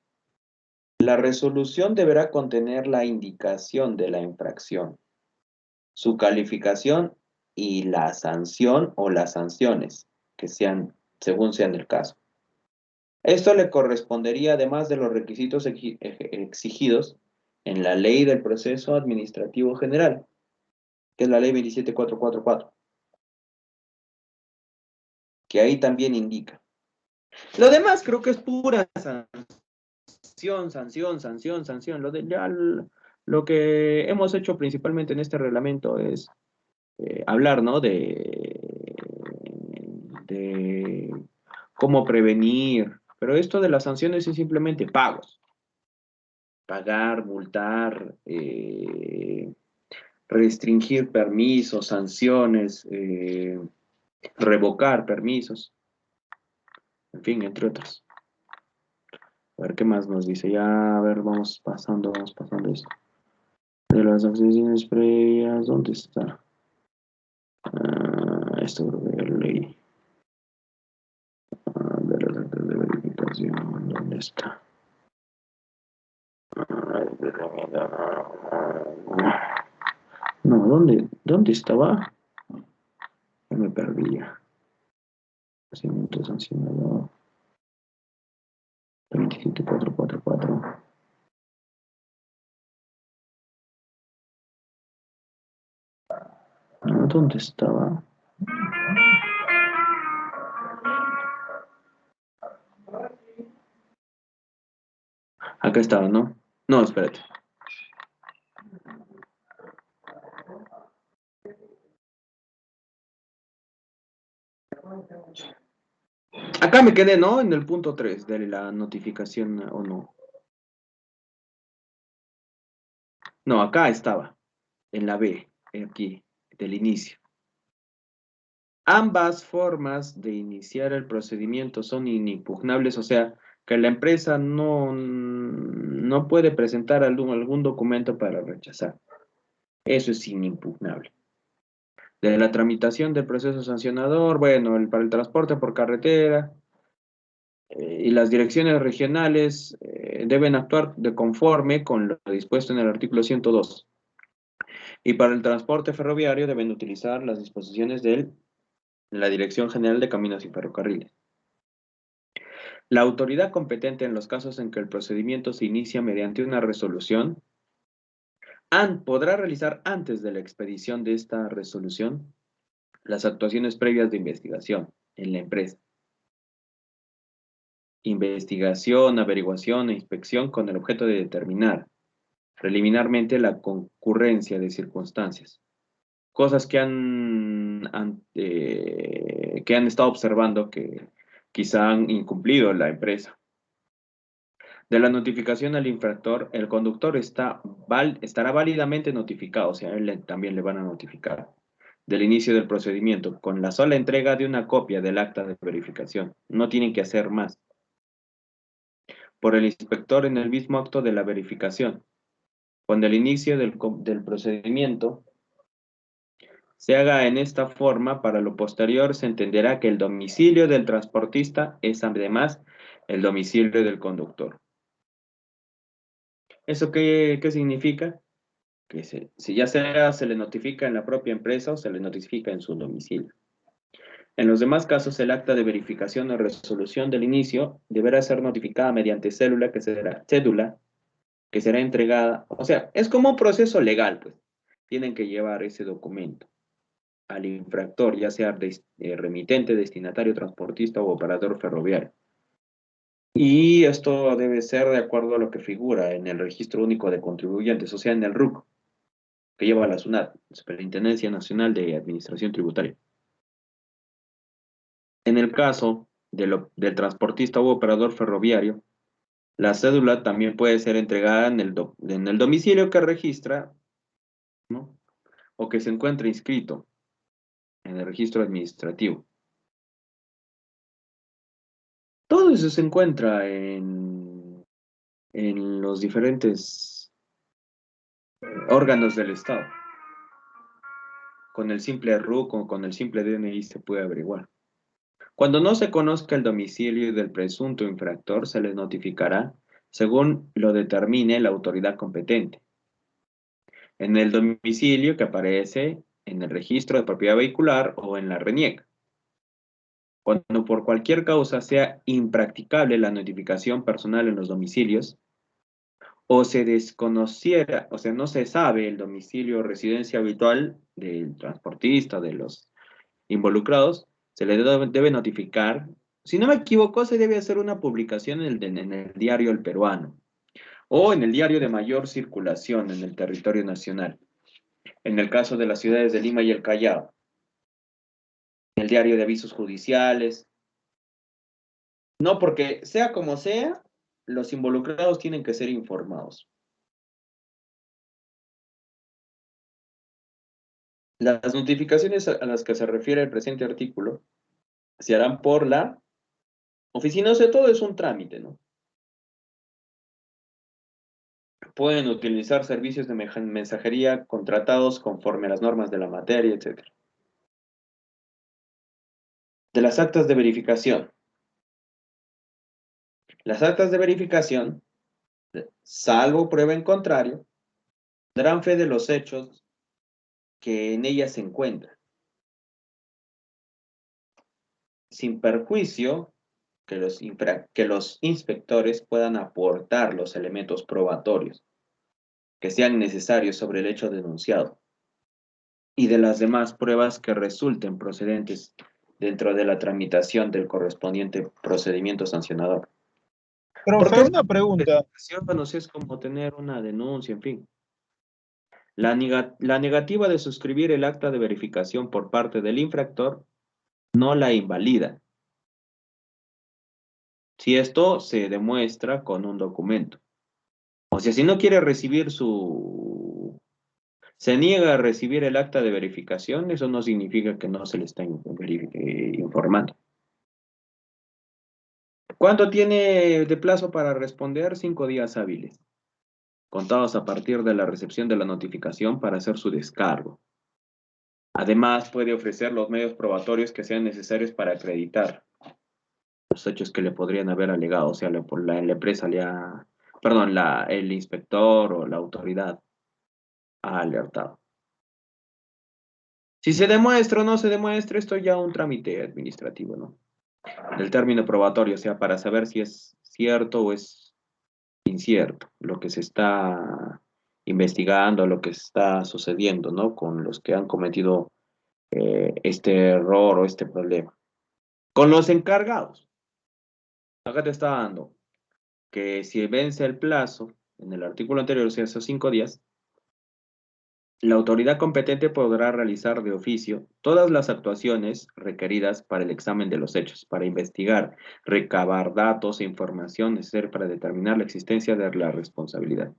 La resolución deberá contener la indicación de la infracción, su calificación y la sanción o las sanciones, que sean, según sean el caso. Esto le correspondería además de los requisitos exigidos en la Ley del Proceso Administrativo General, que es la Ley 27444, que ahí también indica. Lo demás creo que es pura sanción. Lo que hemos hecho principalmente en este reglamento es hablar, ¿no? de cómo prevenir, pero esto de las sanciones es simplemente pagos. Pagar, multar, restringir permisos, sanciones, revocar permisos, en fin, entre otros. A ver qué más nos dice. Ya, a ver, vamos pasando esto. De las acciones previas, ¿dónde está? Esto creo que ya lo leí. De los actos de verificación, ¿dónde está? No, ¿dónde estaba? Ya me perdía. Procedimiento sancionador. 27444. No, ¿dónde estaba? Acá estaba, ¿no? No, espérate. Acá me quedé, ¿no? En el punto 3 de la notificación, ¿o no? No, acá estaba, en la B, aquí, del inicio. Ambas formas de iniciar el procedimiento son inimpugnables, o sea, que la empresa no puede presentar algún documento para rechazar. Eso es inimpugnable. De la tramitación del proceso sancionador, bueno, para el transporte por carretera y las direcciones regionales deben actuar de conforme con lo dispuesto en el artículo 102. Y para el transporte ferroviario deben utilizar las disposiciones de la Dirección General de Caminos y Ferrocarriles. La autoridad competente en los casos en que el procedimiento se inicia mediante una resolución podrá realizar antes de la expedición de esta resolución las actuaciones previas de investigación en la empresa. Investigación, averiguación e inspección con el objeto de determinar preliminarmente la concurrencia de circunstancias. Cosas que han estado observando que quizá han incumplido la empresa. De la notificación al infractor, el conductor estará válidamente notificado, o sea, a él también le van a notificar del inicio del procedimiento, con la sola entrega de una copia del acta de verificación. No tienen que hacer más. por el inspector en el mismo acto de la verificación. Cuando el inicio del procedimiento se haga en esta forma, para lo posterior se entenderá que el domicilio del transportista es además el domicilio del conductor. ¿Eso qué significa? Que si ya sea se le notifica en la propia empresa o se le notifica en su domicilio. En los demás casos, el acta de verificación o resolución del inicio deberá ser notificada mediante cédula que será entregada. O sea, es como un proceso legal, pues. Tienen que llevar ese documento al infractor, ya sea remitente, destinatario, transportista o operador ferroviario. Y esto debe ser de acuerdo a lo que figura en el Registro Único de Contribuyentes, o sea, en el RUC, que lleva la SUNAT, Superintendencia Nacional de Administración Tributaria. En el caso del transportista u operador ferroviario, la cédula también puede ser entregada en el domicilio que registra, ¿no? O que se encuentre inscrito en el registro administrativo. Todo eso se encuentra en los diferentes órganos del Estado. Con el simple RUC o con el simple DNI se puede averiguar. Cuando no se conozca el domicilio del presunto infractor, se le notificará según lo determine la autoridad competente. En el domicilio que aparece en el registro de propiedad vehicular o en la RENIEC. Cuando por cualquier causa sea impracticable la notificación personal en los domicilios, o se desconociera, o sea, no se sabe el domicilio o residencia habitual del transportista, de los involucrados, se le debe notificar. Si no me equivoco, se debe hacer una publicación en el diario El Peruano o en el diario de mayor circulación en el territorio nacional. En el caso de las ciudades de Lima y el Callao, el diario de avisos judiciales. No, porque sea como sea, los involucrados tienen que ser informados. Las notificaciones a las que se refiere el presente artículo se harán por la oficina, o sea, todo es un trámite, ¿no? Pueden utilizar servicios de mensajería contratados conforme a las normas de la materia, etc. De las actas de verificación. Las actas de verificación, salvo prueba en contrario, darán fe de los hechos que en ellas se encuentran, sin perjuicio que los inspectores puedan aportar los elementos probatorios que sean necesarios sobre el hecho denunciado y de las demás pruebas que resulten procedentes dentro de la tramitación del correspondiente procedimiento sancionador. Profe, una pregunta. No sé, es como tener una denuncia, en fin. La negativa de suscribir el acta de verificación por parte del infractor no la invalida, si esto se demuestra con un documento. O sea, si no quiere recibir se niega a recibir el acta de verificación, eso no significa que no se le está informando. ¿Cuánto tiene de plazo para responder? 5 días hábiles, contados a partir de la recepción de la notificación para hacer su descargo. Además, puede ofrecer los medios probatorios que sean necesarios para acreditar los hechos que le podrían haber alegado, o sea, la empresa el inspector o la autoridad ha alertado. Si se demuestra o no se demuestra, esto ya un trámite administrativo, ¿no? Del término probatorio, o sea, para saber si es cierto o es incierto lo que se está investigando, lo que está sucediendo, ¿no? Con los que han cometido este error o este problema. Con los encargados. Acá te está dando que si vence el plazo, en el artículo anterior, o sea, esos 5 días, la autoridad competente podrá realizar de oficio todas las actuaciones requeridas para el examen de los hechos, para investigar, recabar datos e información necesaria para determinar la existencia de la responsabilidad.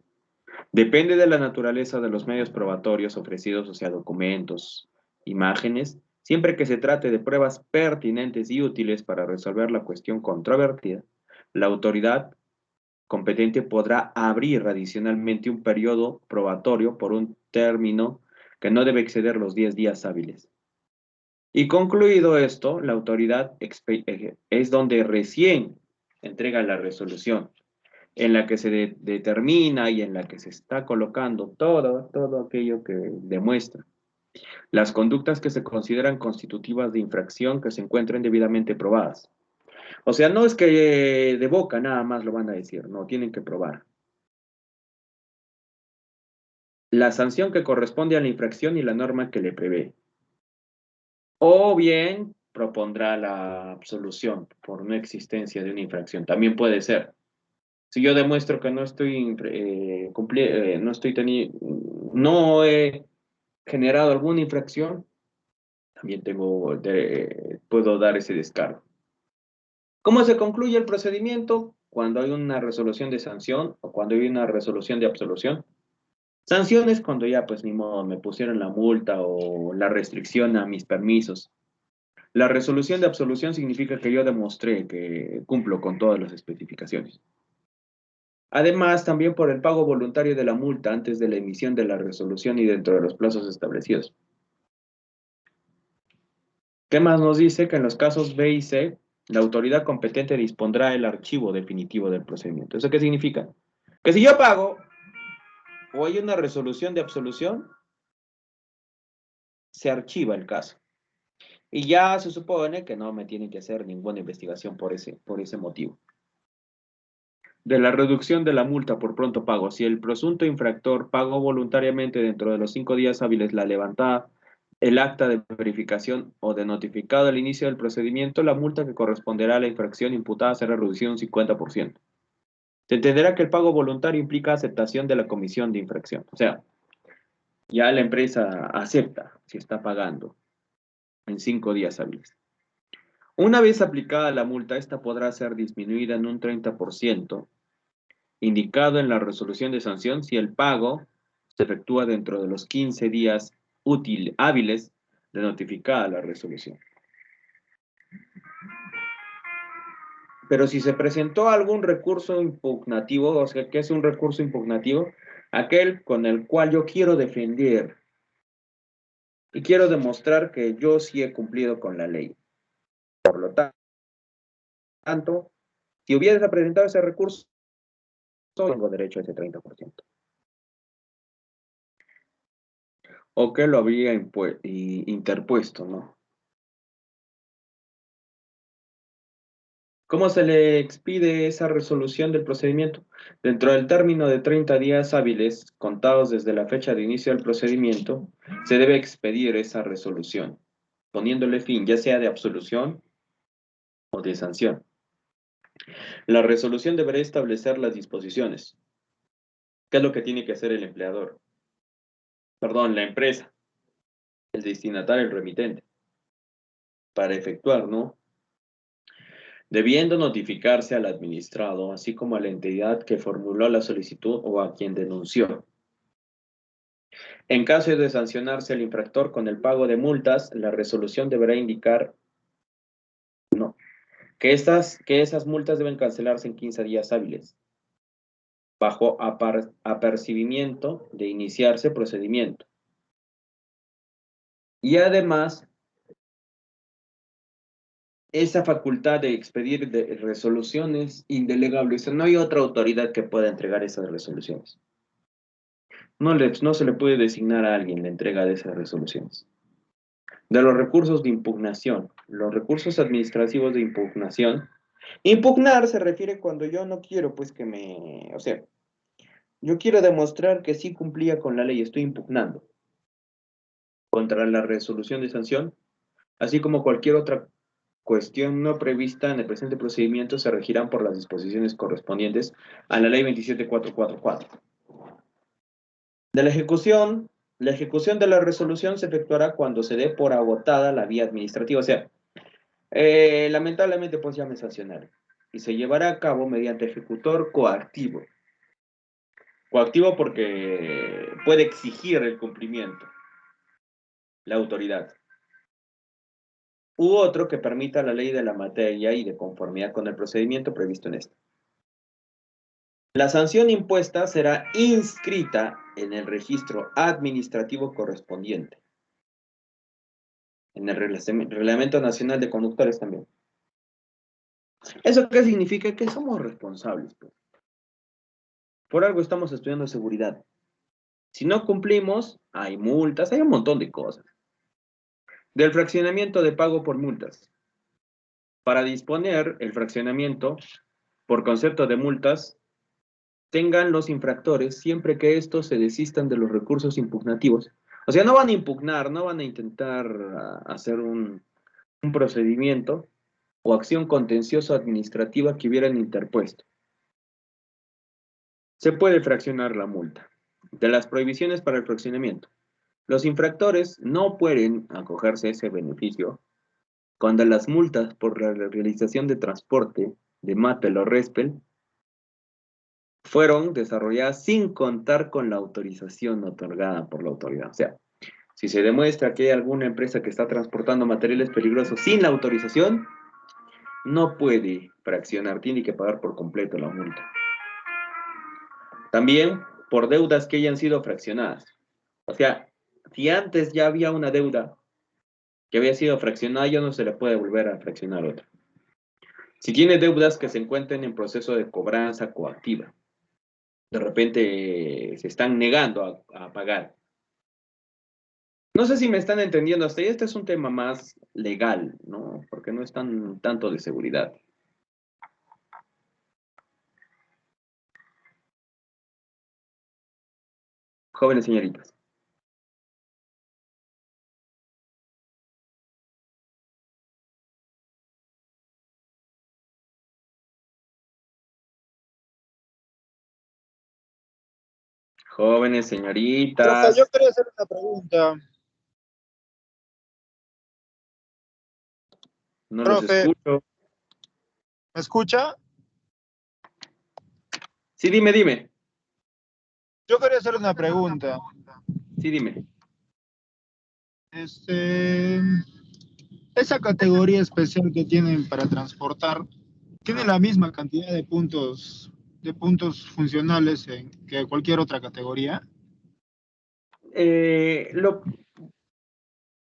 Depende de la naturaleza de los medios probatorios ofrecidos, o sea, documentos, imágenes, siempre que se trate de pruebas pertinentes y útiles para resolver la cuestión controvertida, la autoridad competente podrá abrir adicionalmente un periodo probatorio por un término que no debe exceder los 10 días hábiles. Y concluido esto, la autoridad es donde recién entrega la resolución, en la que se determina y en la que se está colocando todo aquello que demuestra las conductas que se consideran constitutivas de infracción que se encuentren debidamente probadas. O sea, no es que de boca nada más lo van a decir, no, tienen que probar. La sanción que corresponde a la infracción y la norma que le prevé. O bien propondrá la absolución por no existencia de una infracción. También puede ser. Si yo demuestro que no estoy no he generado alguna infracción, también puedo dar ese descargo. ¿Cómo se concluye el procedimiento? Cuando hay una resolución de sanción o cuando hay una resolución de absolución. Sanciones cuando ya, pues ni modo, me pusieron la multa o la restricción a mis permisos. La resolución de absolución significa que yo demostré que cumplo con todas las especificaciones. Además, también por el pago voluntario de la multa antes de la emisión de la resolución y dentro de los plazos establecidos. ¿Qué más nos dice? Que en los casos B y C, la autoridad competente dispondrá el archivo definitivo del procedimiento. ¿Eso qué significa? Que si yo pago o hay una resolución de absolución, se archiva el caso. Y ya se supone que no me tienen que hacer ninguna investigación por ese motivo. De la reducción de la multa por pronto pago. Si el presunto infractor pagó voluntariamente dentro de los 5 días hábiles la levantada, el acta de verificación o de notificado al inicio del procedimiento, la multa que corresponderá a la infracción imputada será reducida un 50%. Se entenderá que el pago voluntario implica aceptación de la comisión de infracción. O sea, ya la empresa acepta si está pagando en 5 días hábiles. Una vez aplicada la multa, esta podrá ser disminuida en un 30%, indicado en la resolución de sanción si el pago se efectúa dentro de los 15 días hábiles de notificada la resolución. Pero si se presentó algún recurso impugnativo, o sea, ¿qué es un recurso impugnativo? Aquel con el cual yo quiero defender y quiero demostrar que yo sí he cumplido con la ley. Por lo tanto, si hubieras presentado ese recurso, tengo derecho a ese 30%. O que lo habría interpuesto, ¿no? ¿Cómo se le expide esa resolución del procedimiento? Dentro del término de 30 días hábiles, contados desde la fecha de inicio del procedimiento, se debe expedir esa resolución, poniéndole fin, ya sea de absolución o de sanción. La resolución deberá establecer las disposiciones. ¿Qué es lo que tiene que hacer el empleador? Perdón, la empresa, el destinatario, el remitente, para efectuar, ¿no? Debiendo notificarse al administrado, así como a la entidad que formuló la solicitud o a quien denunció. En caso de sancionarse al infractor con el pago de multas, la resolución deberá indicar que esas multas deben cancelarse en 15 días hábiles, bajo apercibimiento de iniciarse procedimiento. Y además, esa facultad de expedir resoluciones indelegables, no hay otra autoridad que pueda entregar esas resoluciones. No se le puede designar a alguien la entrega de esas resoluciones. De los recursos de impugnación, los recursos administrativos de impugnación. Impugnar se refiere cuando yo no quiero, pues o sea, yo quiero demostrar que sí cumplía con la ley, estoy impugnando contra la resolución de sanción, así como cualquier otra cuestión no prevista en el presente procedimiento se regirán por las disposiciones correspondientes a la ley 27444. De la ejecución de la resolución se efectuará cuando se dé por agotada la vía administrativa, o sea, lamentablemente pues ya me sancionaron, y se llevará a cabo mediante ejecutor coactivo. Coactivo porque puede exigir el cumplimiento, la autoridad. U otro que permita la ley de la materia y de conformidad con el procedimiento previsto en esta. La sanción impuesta será inscrita en el registro administrativo correspondiente. En el Reglamento Nacional de Conductores también. ¿Eso qué significa? Que somos responsables, pues. Por algo estamos estudiando seguridad. Si no cumplimos, hay multas, hay un montón de cosas. Del fraccionamiento de pago por multas. Para disponer el fraccionamiento por concepto de multas, tengan los infractores siempre que estos se desistan de los recursos impugnativos. O sea, no van a impugnar, no van a intentar hacer un procedimiento o acción contenciosa administrativa que hubieran interpuesto. Se puede fraccionar la multa. De las prohibiciones para el fraccionamiento. Los infractores no pueden acogerse a ese beneficio cuando las multas por la realización de transporte de MATPEL o RESPEL fueron desarrolladas sin contar con la autorización otorgada por la autoridad. O sea, si se demuestra que hay alguna empresa que está transportando materiales peligrosos sin la autorización, no puede fraccionar, tiene que pagar por completo la multa. También por deudas que hayan sido fraccionadas. O sea, si antes ya había una deuda que había sido fraccionada, ya no se le puede volver a fraccionar otra. Si tiene deudas que se encuentren en proceso de cobranza coactiva, de repente se están negando a pagar. No sé si me están entendiendo hasta ahí. Este es un tema más legal, ¿no? Porque no es tanto de seguridad. Jóvenes señoritas. Jóvenes señoritas. Profe, yo quería hacer una pregunta. No los Profe. escucho. ¿Me escucha? Sí, dime. Yo quería hacer una pregunta. Sí, dime. Esa categoría especial que tienen para transportar, ¿tiene la misma cantidad de puntos funcionales que cualquier otra categoría?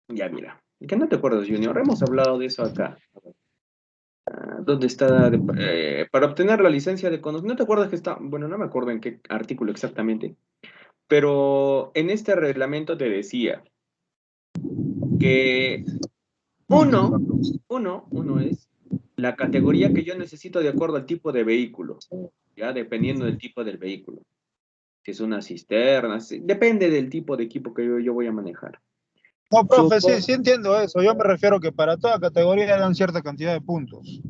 Ya, mira. Que no te acuerdas, Junior. Hemos hablado de eso acá. ¿Dónde está? Para obtener la licencia de conducir. ¿No te acuerdas que está? Bueno, no me acuerdo en qué artículo exactamente. Pero en este reglamento te decía que uno es la categoría que yo necesito de acuerdo al tipo de vehículo, ya dependiendo del tipo del vehículo. Si es una cisterna, depende del tipo de equipo que yo voy a manejar. No, profe, sí entiendo eso. Yo me refiero que para toda categoría dan cierta cantidad de puntos.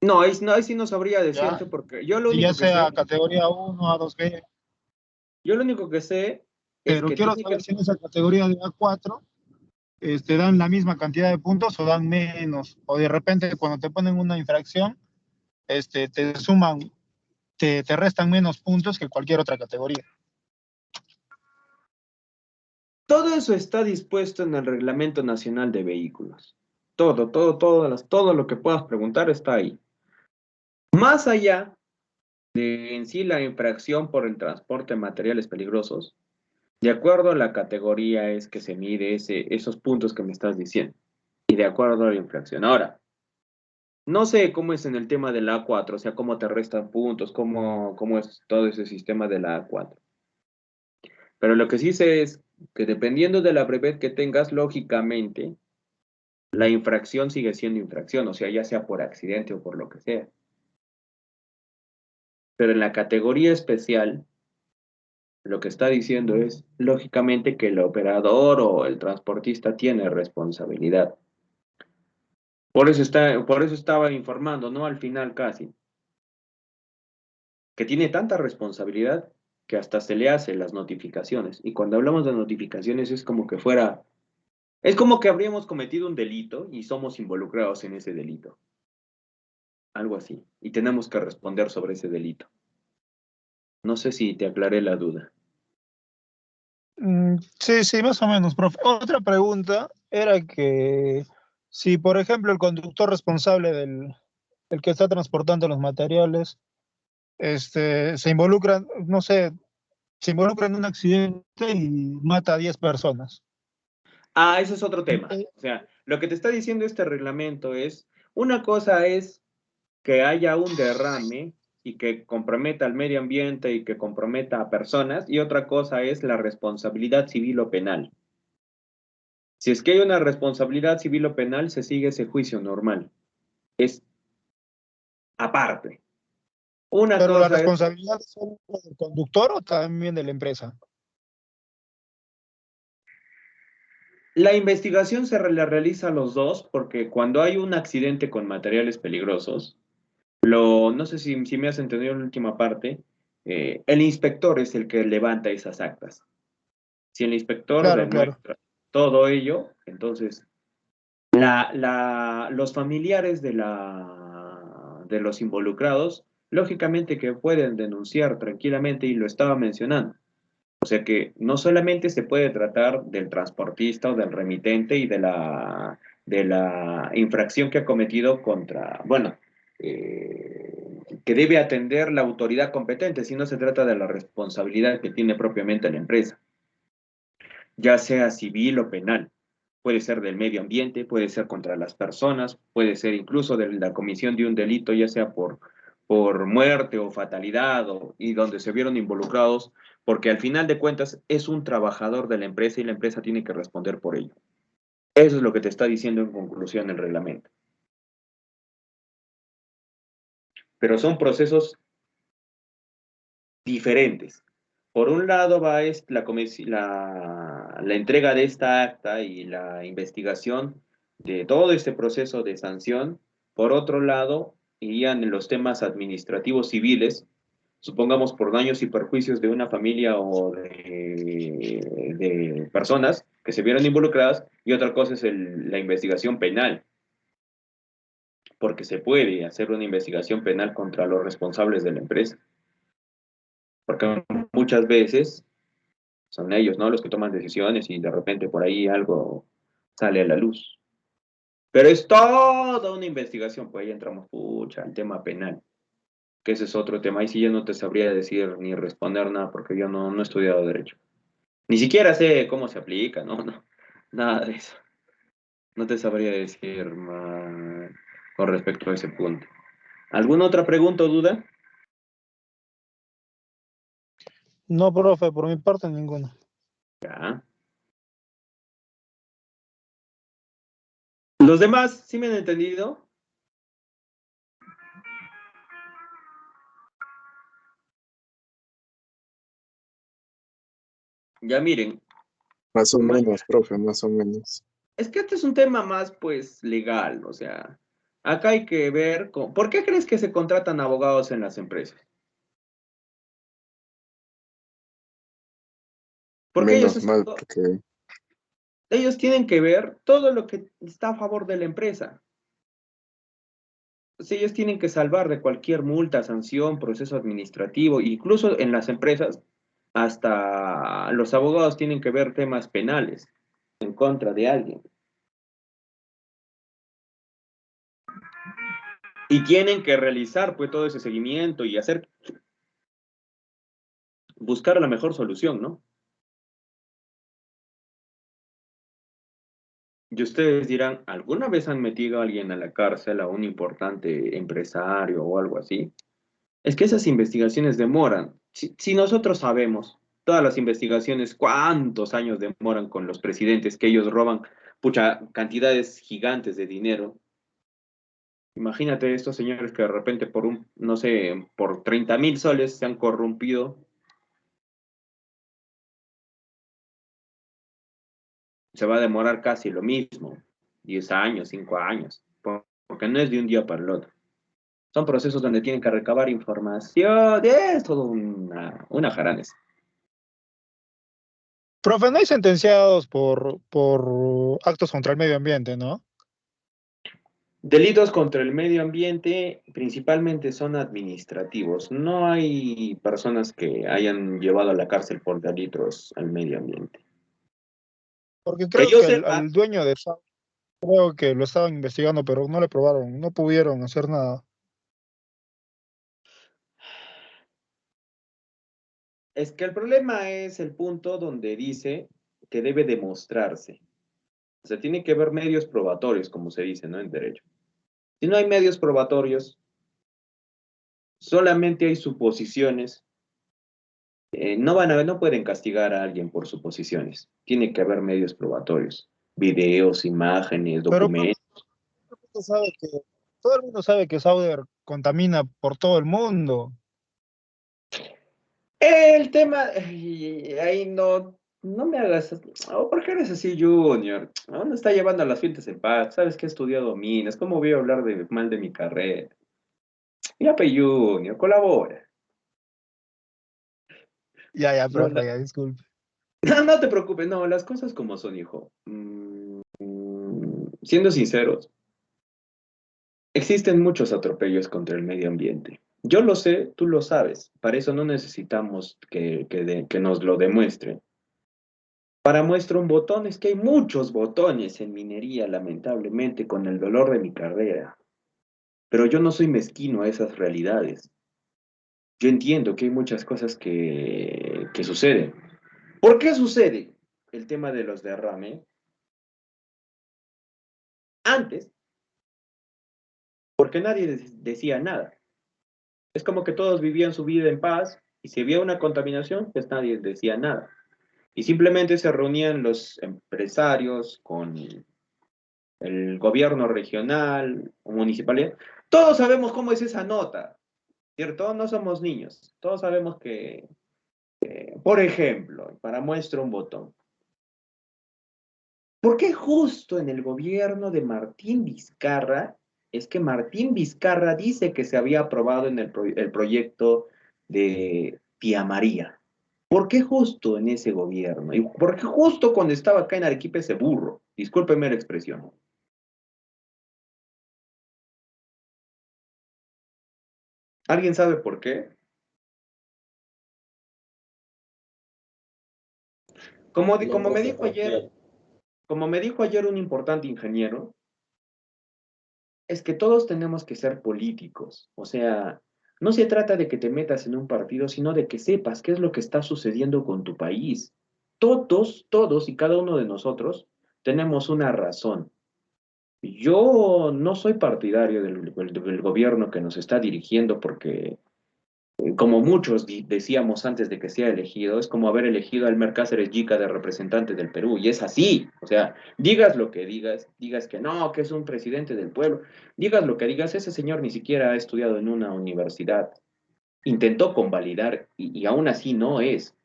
No, ahí sí no sabría decirte porque yo lo único ya que sea sé, categoría 1, A2G. yo lo único que sé es Pero que quiero tiene saber que... si en esa categoría de A4 dan la misma cantidad de puntos o dan menos. O de repente cuando te ponen una infracción, te suman, te restan menos puntos que cualquier otra categoría. Todo eso está dispuesto en el Reglamento Nacional de Vehículos. Todo lo que puedas preguntar está ahí. Más allá de en sí la infracción por el transporte de materiales peligrosos, de acuerdo a la categoría es que se mide esos puntos que me estás diciendo. Y de acuerdo a la infracción. Ahora, no sé cómo es en el tema de la A4, o sea, cómo te restan puntos, cómo es todo ese sistema de la A4. Pero lo que sí sé es que dependiendo de la brevet que tengas, lógicamente, la infracción sigue siendo infracción, o sea, ya sea por accidente o por lo que sea. Pero en la categoría especial, lo que está diciendo es, lógicamente, que el operador o el transportista tiene responsabilidad. Por eso estaba informando, ¿no? Al final casi, que tiene tanta responsabilidad que hasta se le hace las notificaciones. Y cuando hablamos de notificaciones es como que habríamos cometido un delito y somos involucrados en ese delito. Algo así. Y tenemos que responder sobre ese delito. No sé si te aclaré la duda. Sí, más o menos, profe. Otra pregunta era que si, por ejemplo, el conductor responsable el que está transportando los materiales, se involucra, no sé, se involucra en un accidente y mata a 10 personas. Ah, ese es otro tema. Eh, O sea, lo que te está diciendo este reglamento es, una cosa es que haya un derrame y que comprometa al medio ambiente y que comprometa a personas, y otra cosa es la responsabilidad civil o penal. Si es que hay una responsabilidad civil o penal, se sigue ese juicio normal. Es aparte. Una Pero la cosa es responsabilidad es solo del conductor o también de la empresa. la investigación la realiza a los dos porque cuando hay un accidente con materiales peligrosos, no sé si me has entendido en la última parte, el inspector es el que levanta esas actas. Si el inspector Claro, claro. demuestra todo ello, entonces los familiares de los involucrados, lógicamente que pueden denunciar tranquilamente y lo estaba mencionando. O sea que no solamente se puede tratar del transportista o del remitente y de la infracción que ha cometido contra, bueno, que debe atender la autoridad competente, sino se trata de la responsabilidad que tiene propiamente la empresa, ya sea civil o penal. Puede ser del medio ambiente, puede ser contra las personas, puede ser incluso de la comisión de un delito, ya sea por muerte o fatalidad, y donde se vieron involucrados, porque al final de cuentas es un trabajador de la empresa y la empresa tiene que responder por ello. Eso es lo que te está diciendo en conclusión el reglamento. Pero son procesos diferentes. Por un lado va la entrega de esta acta y la investigación de todo este proceso de sanción. Por otro lado, irían en los temas administrativos civiles, supongamos por daños y perjuicios de una familia o de personas que se vieron involucradas, y otra cosa es la investigación penal, porque se puede hacer una investigación penal contra los responsables de la empresa, porque muchas veces son ellos, ¿no? Los que toman decisiones y de repente por ahí algo sale a la luz. Pero es toda una investigación, pues ahí entramos, pucha, al tema penal, que ese es otro tema. Ahí sí ya no te sabría decir ni responder nada porque yo no he estudiado derecho. Ni siquiera sé cómo se aplica, no, nada de eso. No te sabría decir con respecto a ese punto. ¿Alguna otra pregunta o duda? No, profe, por mi parte ninguno. Ya. ¿Los demás sí me han entendido? Ya miren, Más o ma- menos, profe, más o menos. es que este es un tema más, pues, legal, o sea, acá hay que ver, ¿por qué crees que se contratan abogados en las empresas? Porque Menos mal, porque ellos tienen que ver todo lo que está a favor de la empresa. Sí, ellos tienen que salvar de cualquier multa, sanción, proceso administrativo, incluso en las empresas, hasta los abogados tienen que ver temas penales en contra de alguien. Y tienen que realizar pues todo ese seguimiento y buscar la mejor solución, ¿no? Y ustedes dirán, ¿alguna vez han metido a alguien a la cárcel, a un importante empresario o algo así? Es que esas investigaciones demoran. Si nosotros sabemos todas las investigaciones, cuántos años demoran con los presidentes que ellos roban, pucha, cantidades gigantes de dinero. Imagínate estos señores que de repente no sé, por 30.000 soles se han corrompido. Se va a demorar casi lo mismo, 10 años, 5 años, porque no es de un día para el otro. Son procesos donde tienen que recabar información, es todo una jaranes. Profe, no hay sentenciados por actos contra el medio ambiente, ¿no? Delitos contra el medio ambiente principalmente son administrativos. No hay personas que hayan llevado a la cárcel por delitos al medio ambiente. Porque Que creo yo que sepa, al dueño de SAP, creo que lo estaban investigando, pero no le probaron, no pudieron hacer nada. Es que el problema es el punto donde dice que debe demostrarse. O sea, tiene que haber medios probatorios, como se dice, ¿no? En derecho. Si no hay medios probatorios, solamente hay suposiciones. No pueden castigar a alguien por suposiciones. Tiene que haber medios probatorios. Videos, imágenes, Pero documentos. todo el mundo sabe que Sauder contamina por todo el mundo. El tema, ahí no me hagas, ¿por qué eres así, Junior? ¿A dónde está llevando a las fiestas en paz? ¿Sabes que he estudiado minas? ¿Cómo voy a hablar mal de mi carrera? Ya, pe, Junior, colabora. Ya, No, profe, ya, disculpe. no te preocupes, no, las cosas como son, hijo. Siendo sinceros, existen muchos atropellos contra el medio ambiente. Yo lo sé, tú lo sabes. Para eso no necesitamos que nos lo demuestren. Para muestra un botón, es que hay muchos botones en minería, lamentablemente, con el dolor de mi carrera. Pero yo no soy mezquino a esas realidades. Yo entiendo que hay muchas cosas que suceden. ¿Por qué sucede el tema de los derrames? Antes, porque nadie decía nada. Es como que todos vivían su vida en paz y si había una contaminación, pues nadie decía nada. Y simplemente se reunían los empresarios con el gobierno regional o municipalidad. Todos sabemos cómo es esa nota, ¿cierto? No somos niños. Todos sabemos que, por ejemplo, para muestra un botón. ¿Por qué justo en el gobierno de Martín Vizcarra? Es que Martín Vizcarra dice que se había aprobado en el proyecto de Tía María. ¿Por qué justo en ese gobierno? ¿Y por qué justo cuando estaba acá en Arequipa ese burro? Discúlpeme la expresión. ¿Alguien sabe por qué? Como, No, como me profe, dijo ¿por ayer, qué? como me dijo ayer un importante ingeniero, es que todos tenemos que ser políticos. O sea, no se trata de que te metas en un partido, sino de que sepas qué es lo que está sucediendo con tu país. Todos y cada uno de nosotros tenemos una razón. Yo no soy partidario del gobierno que nos está dirigiendo porque como muchos decíamos antes de que sea elegido, es como haber elegido a Elmer Cáceres Yica de representante del Perú, y es así, o sea, digas lo que digas, digas que no, que es un presidente del pueblo, digas lo que digas, ese señor ni siquiera ha estudiado en una universidad, intentó convalidar y aún así no es.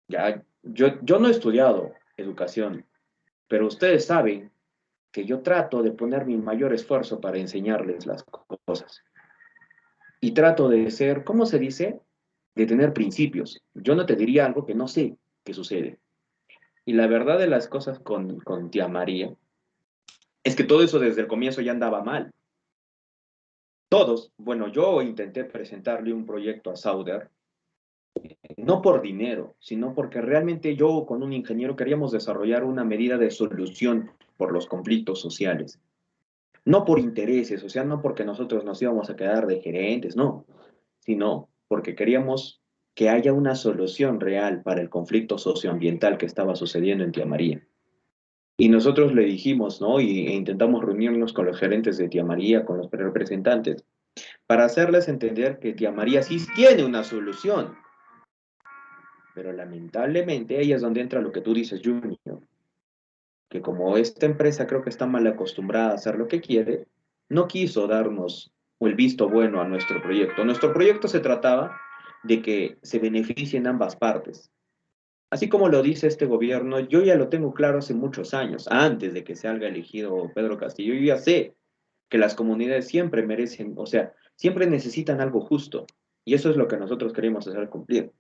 Ya, yo no he estudiado educación, pero ustedes saben que yo trato de poner mi mayor esfuerzo para enseñarles las cosas. Y trato de ser, ¿cómo se dice? De tener principios. Yo no te diría algo que no sé qué sucede. Y la verdad de las cosas con tía María es que todo eso desde el comienzo ya andaba mal. Todos, bueno, yo intenté presentarle un proyecto a Sauder, no por dinero, sino porque realmente yo con un ingeniero queríamos desarrollar una medida de solución por los conflictos sociales. No por intereses, o sea, no porque nosotros nos íbamos a quedar de gerentes, no, sino porque queríamos que haya una solución real para el conflicto socioambiental que estaba sucediendo en Tía María. Y nosotros le dijimos, ¿no? E intentamos reunirnos con los gerentes de Tía María, con los representantes, para hacerles entender que Tía María sí tiene una solución. Pero lamentablemente ahí es donde entra lo que tú dices, Junior, que como esta empresa creo que está mal acostumbrada a hacer lo que quiere, no quiso darnos el visto bueno a nuestro proyecto. Nuestro proyecto se trataba de que se beneficien ambas partes. Así como lo dice este gobierno, yo ya lo tengo claro hace muchos años, antes de que se haya elegido Pedro Castillo, yo ya sé que las comunidades siempre merecen, o sea, siempre necesitan algo justo, y eso es lo que nosotros queremos hacer cumplir.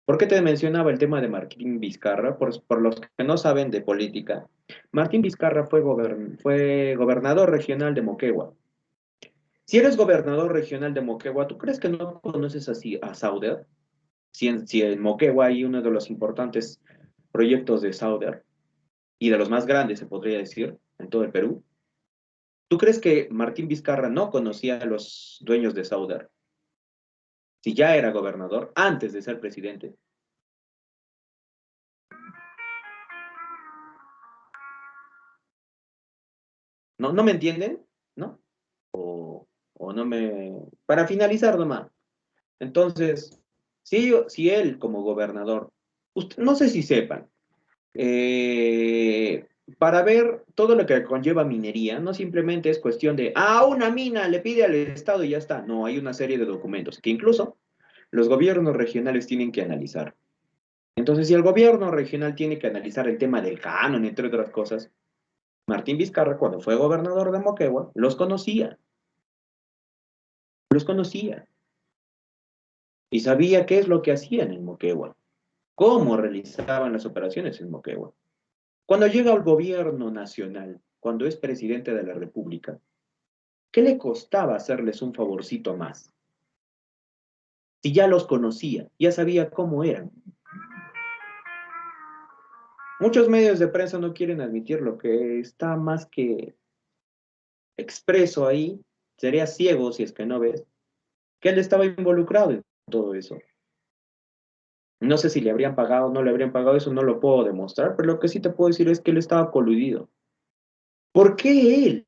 ¿Por qué te mencionaba el tema de Martín Vizcarra? Por los que no saben de política, Martín Vizcarra fue gobernador regional de Moquegua. Si eres gobernador regional de Moquegua, ¿tú crees que no conoces así a Sauder? Si en Moquegua hay uno de los importantes proyectos de Sauder y de los más grandes, se podría decir, en todo el Perú. ¿Tú crees que Martín Vizcarra no conocía a los dueños de Sauder? Si ya era gobernador antes de ser presidente. ¿No me entienden? ¿No? O no me... Para finalizar nomás. Entonces, si él como gobernador, no sé si sepan, para ver todo lo que conlleva minería, no simplemente es cuestión de, una mina le pide al Estado y ya está. No, hay una serie de documentos que incluso los gobiernos regionales tienen que analizar. Entonces, si el gobierno regional tiene que analizar el tema del canon, entre otras cosas, Martín Vizcarra, cuando fue gobernador de Moquegua, los conocía y sabía qué es lo que hacían en Moquegua, cómo realizaban las operaciones en Moquegua. Cuando llega al gobierno nacional, cuando es presidente de la República, ¿qué le costaba hacerles un favorcito más? Si ya los conocía, ya sabía cómo eran. Muchos medios de prensa no quieren admitir lo que está más que expreso ahí, sería ciego si es que no ves, que él estaba involucrado en todo eso. No sé si le habrían pagado o no le habrían pagado, eso no lo puedo demostrar, pero lo que sí te puedo decir es que él estaba coludido. ¿Por qué él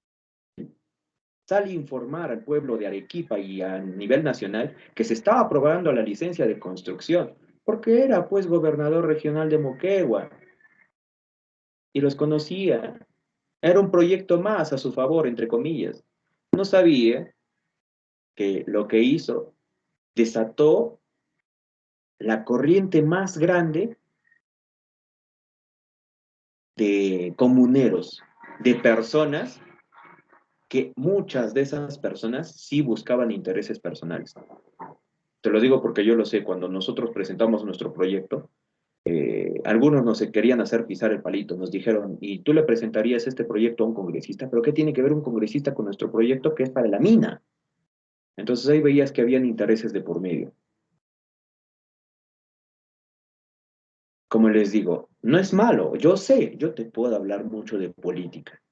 sale a informar al pueblo de Arequipa y a nivel nacional que se estaba aprobando la licencia de construcción? Porque era pues gobernador regional de Moquegua y los conocía. Era un proyecto más a su favor, entre comillas. No sabía que lo que hizo desató la corriente más grande de comuneros, de personas que muchas de esas personas sí buscaban intereses personales. Te lo digo porque yo lo sé, cuando nosotros presentamos nuestro proyecto, algunos nos querían hacer pisar el palito, nos dijeron, ¿y tú le presentarías este proyecto a un congresista? ¿Pero qué tiene que ver un congresista con nuestro proyecto que es para la mina? Entonces ahí veías que habían intereses de por medio. Como les digo, no es malo, yo sé, yo te puedo hablar mucho de política,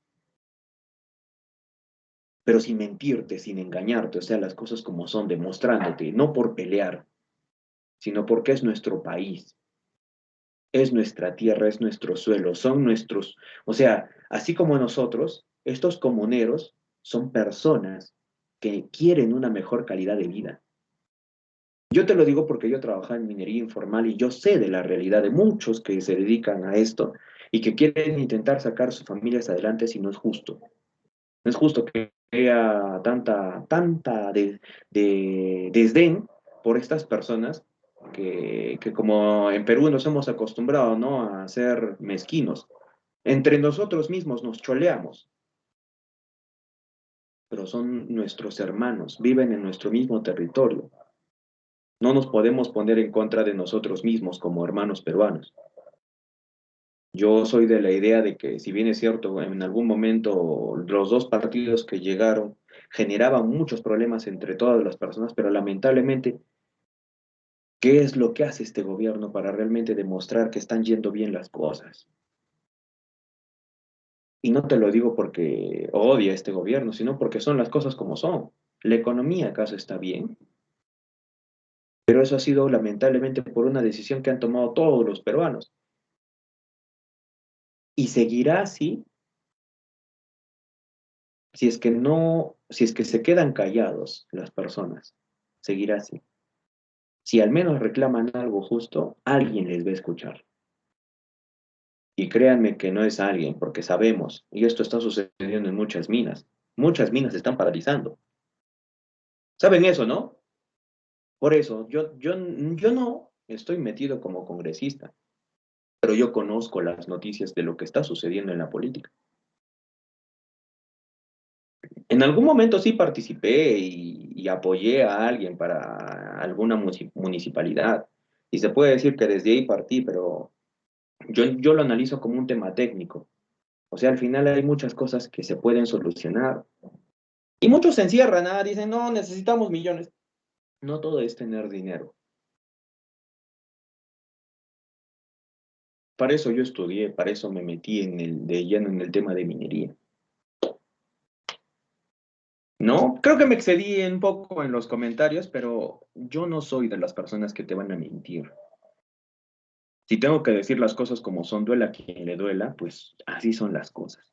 pero sin mentirte, sin engañarte, o sea, las cosas como son, demostrándote, no por pelear, sino porque es nuestro país, es nuestra tierra, es nuestro suelo, son nuestros, o sea, así como nosotros, estos comuneros son personas que quieren una mejor calidad de vida. Yo te lo digo porque yo trabajaba en minería informal y yo sé de la realidad de muchos que se dedican a esto y que quieren intentar sacar sus familias adelante si no es justo. No es justo que haya tanta desdén por estas personas que como en Perú nos hemos acostumbrado, ¿no?, a ser mezquinos. Entre nosotros mismos nos choleamos, pero son nuestros hermanos, viven en nuestro mismo territorio. No nos podemos poner en contra de nosotros mismos como hermanos peruanos. Yo soy de la idea de que, si bien es cierto, en algún momento los dos partidos que llegaron generaban muchos problemas entre todas las personas, pero lamentablemente, ¿qué es lo que hace este gobierno para realmente demostrar que están yendo bien las cosas? Y no te lo digo porque odia a este gobierno, sino porque son las cosas como son. ¿La economía acaso está bien? Pero eso ha sido lamentablemente por una decisión que han tomado todos los peruanos. Y seguirá así si es que se quedan callados las personas. Seguirá así. Si al menos reclaman algo justo, alguien les va a escuchar. Y créanme que no es alguien, porque sabemos, y esto está sucediendo en muchas minas se están paralizando. ¿Saben eso, no? Por eso, yo no estoy metido como congresista, pero yo conozco las noticias de lo que está sucediendo en la política. En algún momento sí participé y apoyé a alguien para alguna municipalidad. Y se puede decir que desde ahí partí, pero yo lo analizo como un tema técnico. O sea, al final hay muchas cosas que se pueden solucionar. Y muchos se encierran, dicen, no, necesitamos millones. No todo es tener dinero. Para eso yo estudié, para eso me metí de lleno en el tema de minería. No, creo que me excedí un poco en los comentarios, pero yo no soy de las personas que te van a mentir. Si tengo que decir las cosas como son, duela a quien le duela, pues así son las cosas.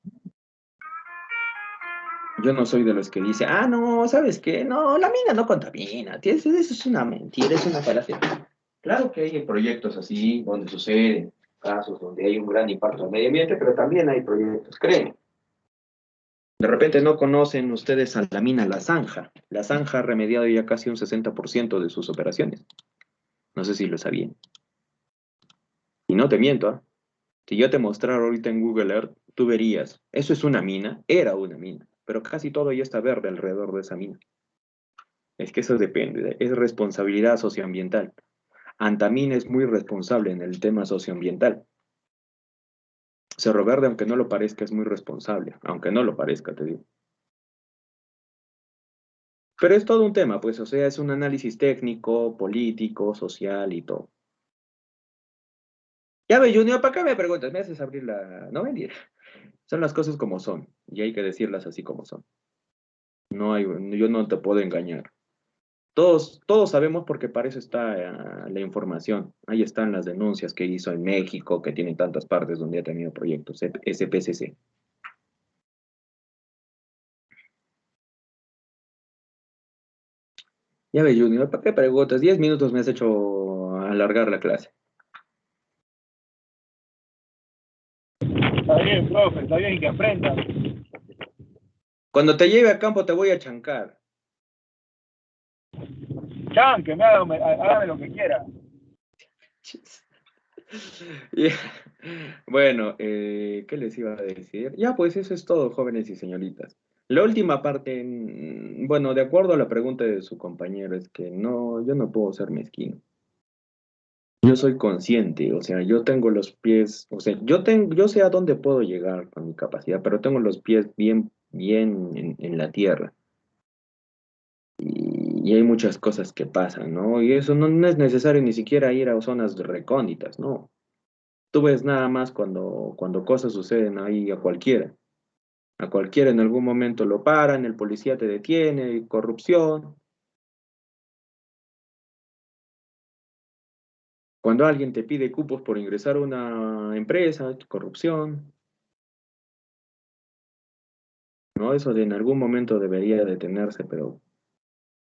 Yo no soy de los que dice, ah, no, ¿sabes qué? No, la mina no contamina. Eso es una mentira, es una falacia. Claro que hay proyectos así, donde suceden casos donde hay un gran impacto al medio ambiente, pero también hay proyectos, creen. De repente no conocen ustedes a la mina La Zanja. La Zanja ha remediado ya casi un 60% de sus operaciones. No sé si lo sabían. Y no te miento, ¿ah? Si yo te mostrara ahorita en Google Earth, tú verías, eso es una mina, era una mina, pero casi todo ya está verde alrededor de esa mina. Es que eso depende, es responsabilidad socioambiental. Antamina es muy responsable en el tema socioambiental. Cerro Verde, aunque no lo parezca, es muy responsable, aunque no lo parezca, te digo. Pero es todo un tema, pues, o sea, es un análisis técnico, político, social y todo. Ya ve, Junior, ¿para qué me preguntas? Me haces abrir la... No, mentira. Son las cosas como son, y hay que decirlas así como son. No hay, yo no te puedo engañar. Todos sabemos porque para eso está la información. Ahí están las denuncias que hizo en México, que tiene tantas partes donde ha tenido proyectos, SPCC. Ya ve, Junior, ¿para qué preguntas? 10 minutos me has hecho alargar la clase. Está bien, profe, está bien que aprenda. Cuando te lleve a campo te voy a chancar. Chan, que hágame lo que quiera. Ya. Bueno, ¿qué les iba a decir? Ya, pues eso es todo, jóvenes y señoritas. La última parte, bueno, de acuerdo a la pregunta de su compañero, es que no, yo no puedo ser mezquino. Yo soy consciente, o sea, yo tengo los pies, o sea, yo sé a dónde puedo llegar con mi capacidad, pero tengo los pies bien en la tierra. Y hay muchas cosas que pasan, ¿no? Y eso no es necesario ni siquiera ir a zonas recónditas, ¿no? Tú ves nada más cuando cosas suceden ahí a cualquiera. A cualquiera en algún momento lo paran, el policía te detiene, corrupción. Cuando alguien te pide cupos por ingresar a una empresa, corrupción. ¿No? Eso en algún momento debería detenerse, pero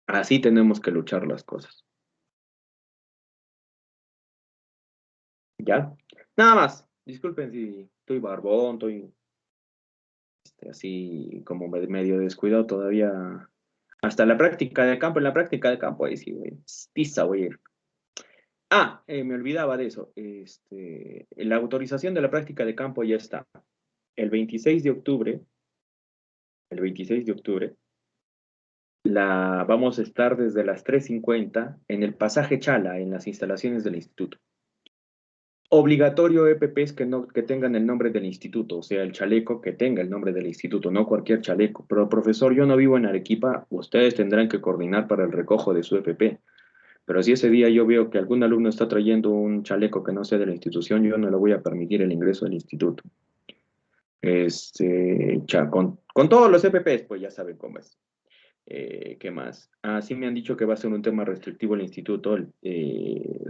así tenemos que luchar las cosas. ¿Ya? Nada más. Disculpen si estoy barbón, estoy así como medio descuidado todavía. Hasta la práctica de campo, en la práctica de campo, ahí sí, güey. Pizza voy a ir. Ah, me olvidaba de eso. La autorización de la práctica de campo ya está. El 26 de octubre, el 26 de octubre, vamos a estar desde las 3:50 en el pasaje Chala, en las instalaciones del instituto. Obligatorio EPPs que tengan el nombre del instituto, o sea, el chaleco que tenga el nombre del instituto, no cualquier chaleco. Pero, profesor, yo no vivo en Arequipa, ustedes tendrán que coordinar para el recojo de su EPP. Pero si ese día yo veo que algún alumno está trayendo un chaleco que no sea de la institución, yo no le voy a permitir el ingreso al instituto. Con todos los EPPs, pues ya saben cómo es. ¿Qué más? Ah, sí me han dicho que va a ser un tema restrictivo el instituto, el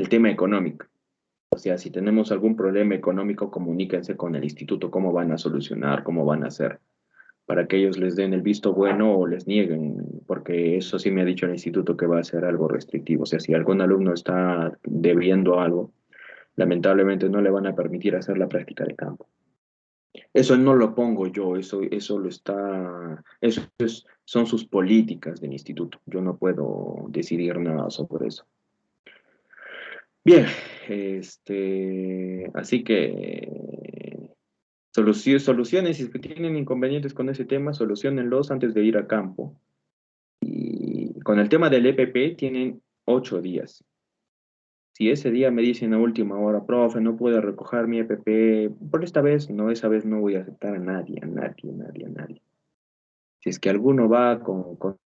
tema económico. O sea, si tenemos algún problema económico, comuníquense con el instituto, cómo van a solucionar, cómo van a hacer, para que ellos les den el visto bueno o les nieguen, porque eso sí me ha dicho el instituto que va a ser algo restrictivo. O sea, si algún alumno está debiendo algo, lamentablemente no le van a permitir hacer la práctica de campo. Eso no lo pongo yo, son sus políticas del instituto. Yo no puedo decidir nada sobre eso. Bien, así que soluciones, si es que tienen inconvenientes con ese tema, solucionenlos antes de ir a campo. Y con el tema del EPP tienen 8 días. Si ese día me dicen a última hora, profe, no puedo recoger mi EPP, por esa vez no voy a aceptar a nadie. Si es que alguno va con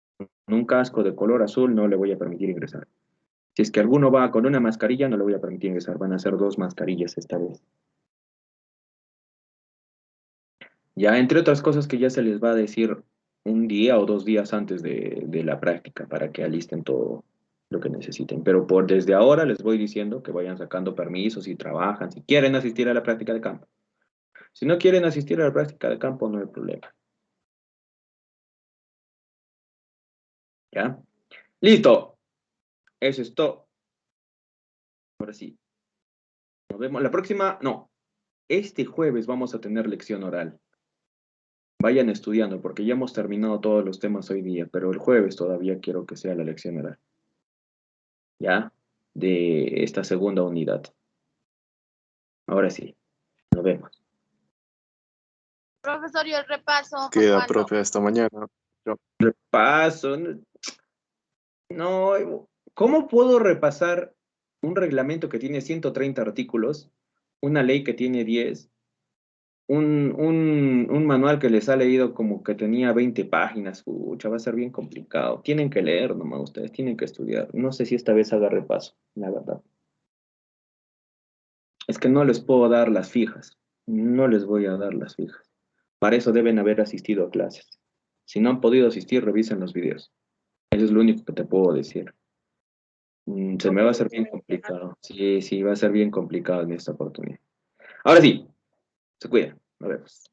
un casco de color azul, no le voy a permitir ingresar. Si es que alguno va con una mascarilla, no le voy a permitir ingresar. Van a ser 2 mascarillas esta vez. Ya, entre otras cosas que ya se les va a decir un día o 2 días antes de la práctica para que alisten todo lo que necesiten. Pero por desde ahora les voy diciendo que vayan sacando permisos y trabajan, si quieren asistir a la práctica de campo. Si no quieren asistir a la práctica de campo, no hay problema. ¿Ya? ¡Listo! Eso es todo. Ahora sí. Nos vemos. La próxima, no. Este jueves vamos a tener lección oral. Vayan estudiando, porque ya hemos terminado todos los temas hoy día, pero el jueves todavía quiero que sea la lección oral. ¿Ya? De esta segunda unidad. Ahora sí. Nos vemos. Profesor, ¿y el repaso? ¿Por Queda, cuándo? profe, hasta mañana. Paso. No, ¿cómo puedo repasar un reglamento que tiene 130 artículos, una ley que tiene 10, un manual que les ha leído como que tenía 20 páginas? Pucha, va a ser bien complicado. Tienen que leer nomás ustedes, tienen que estudiar. No sé si esta vez haga repaso, la verdad. Es que no les puedo dar las fijas. No les voy a dar las fijas. Para eso deben haber asistido a clases. Si no han podido asistir, revisen los videos. Eso es lo único que te puedo decir. Se me va a hacer bien complicado. Sí, sí, va a ser bien complicado en esta oportunidad. Ahora sí, se cuidan. Nos vemos.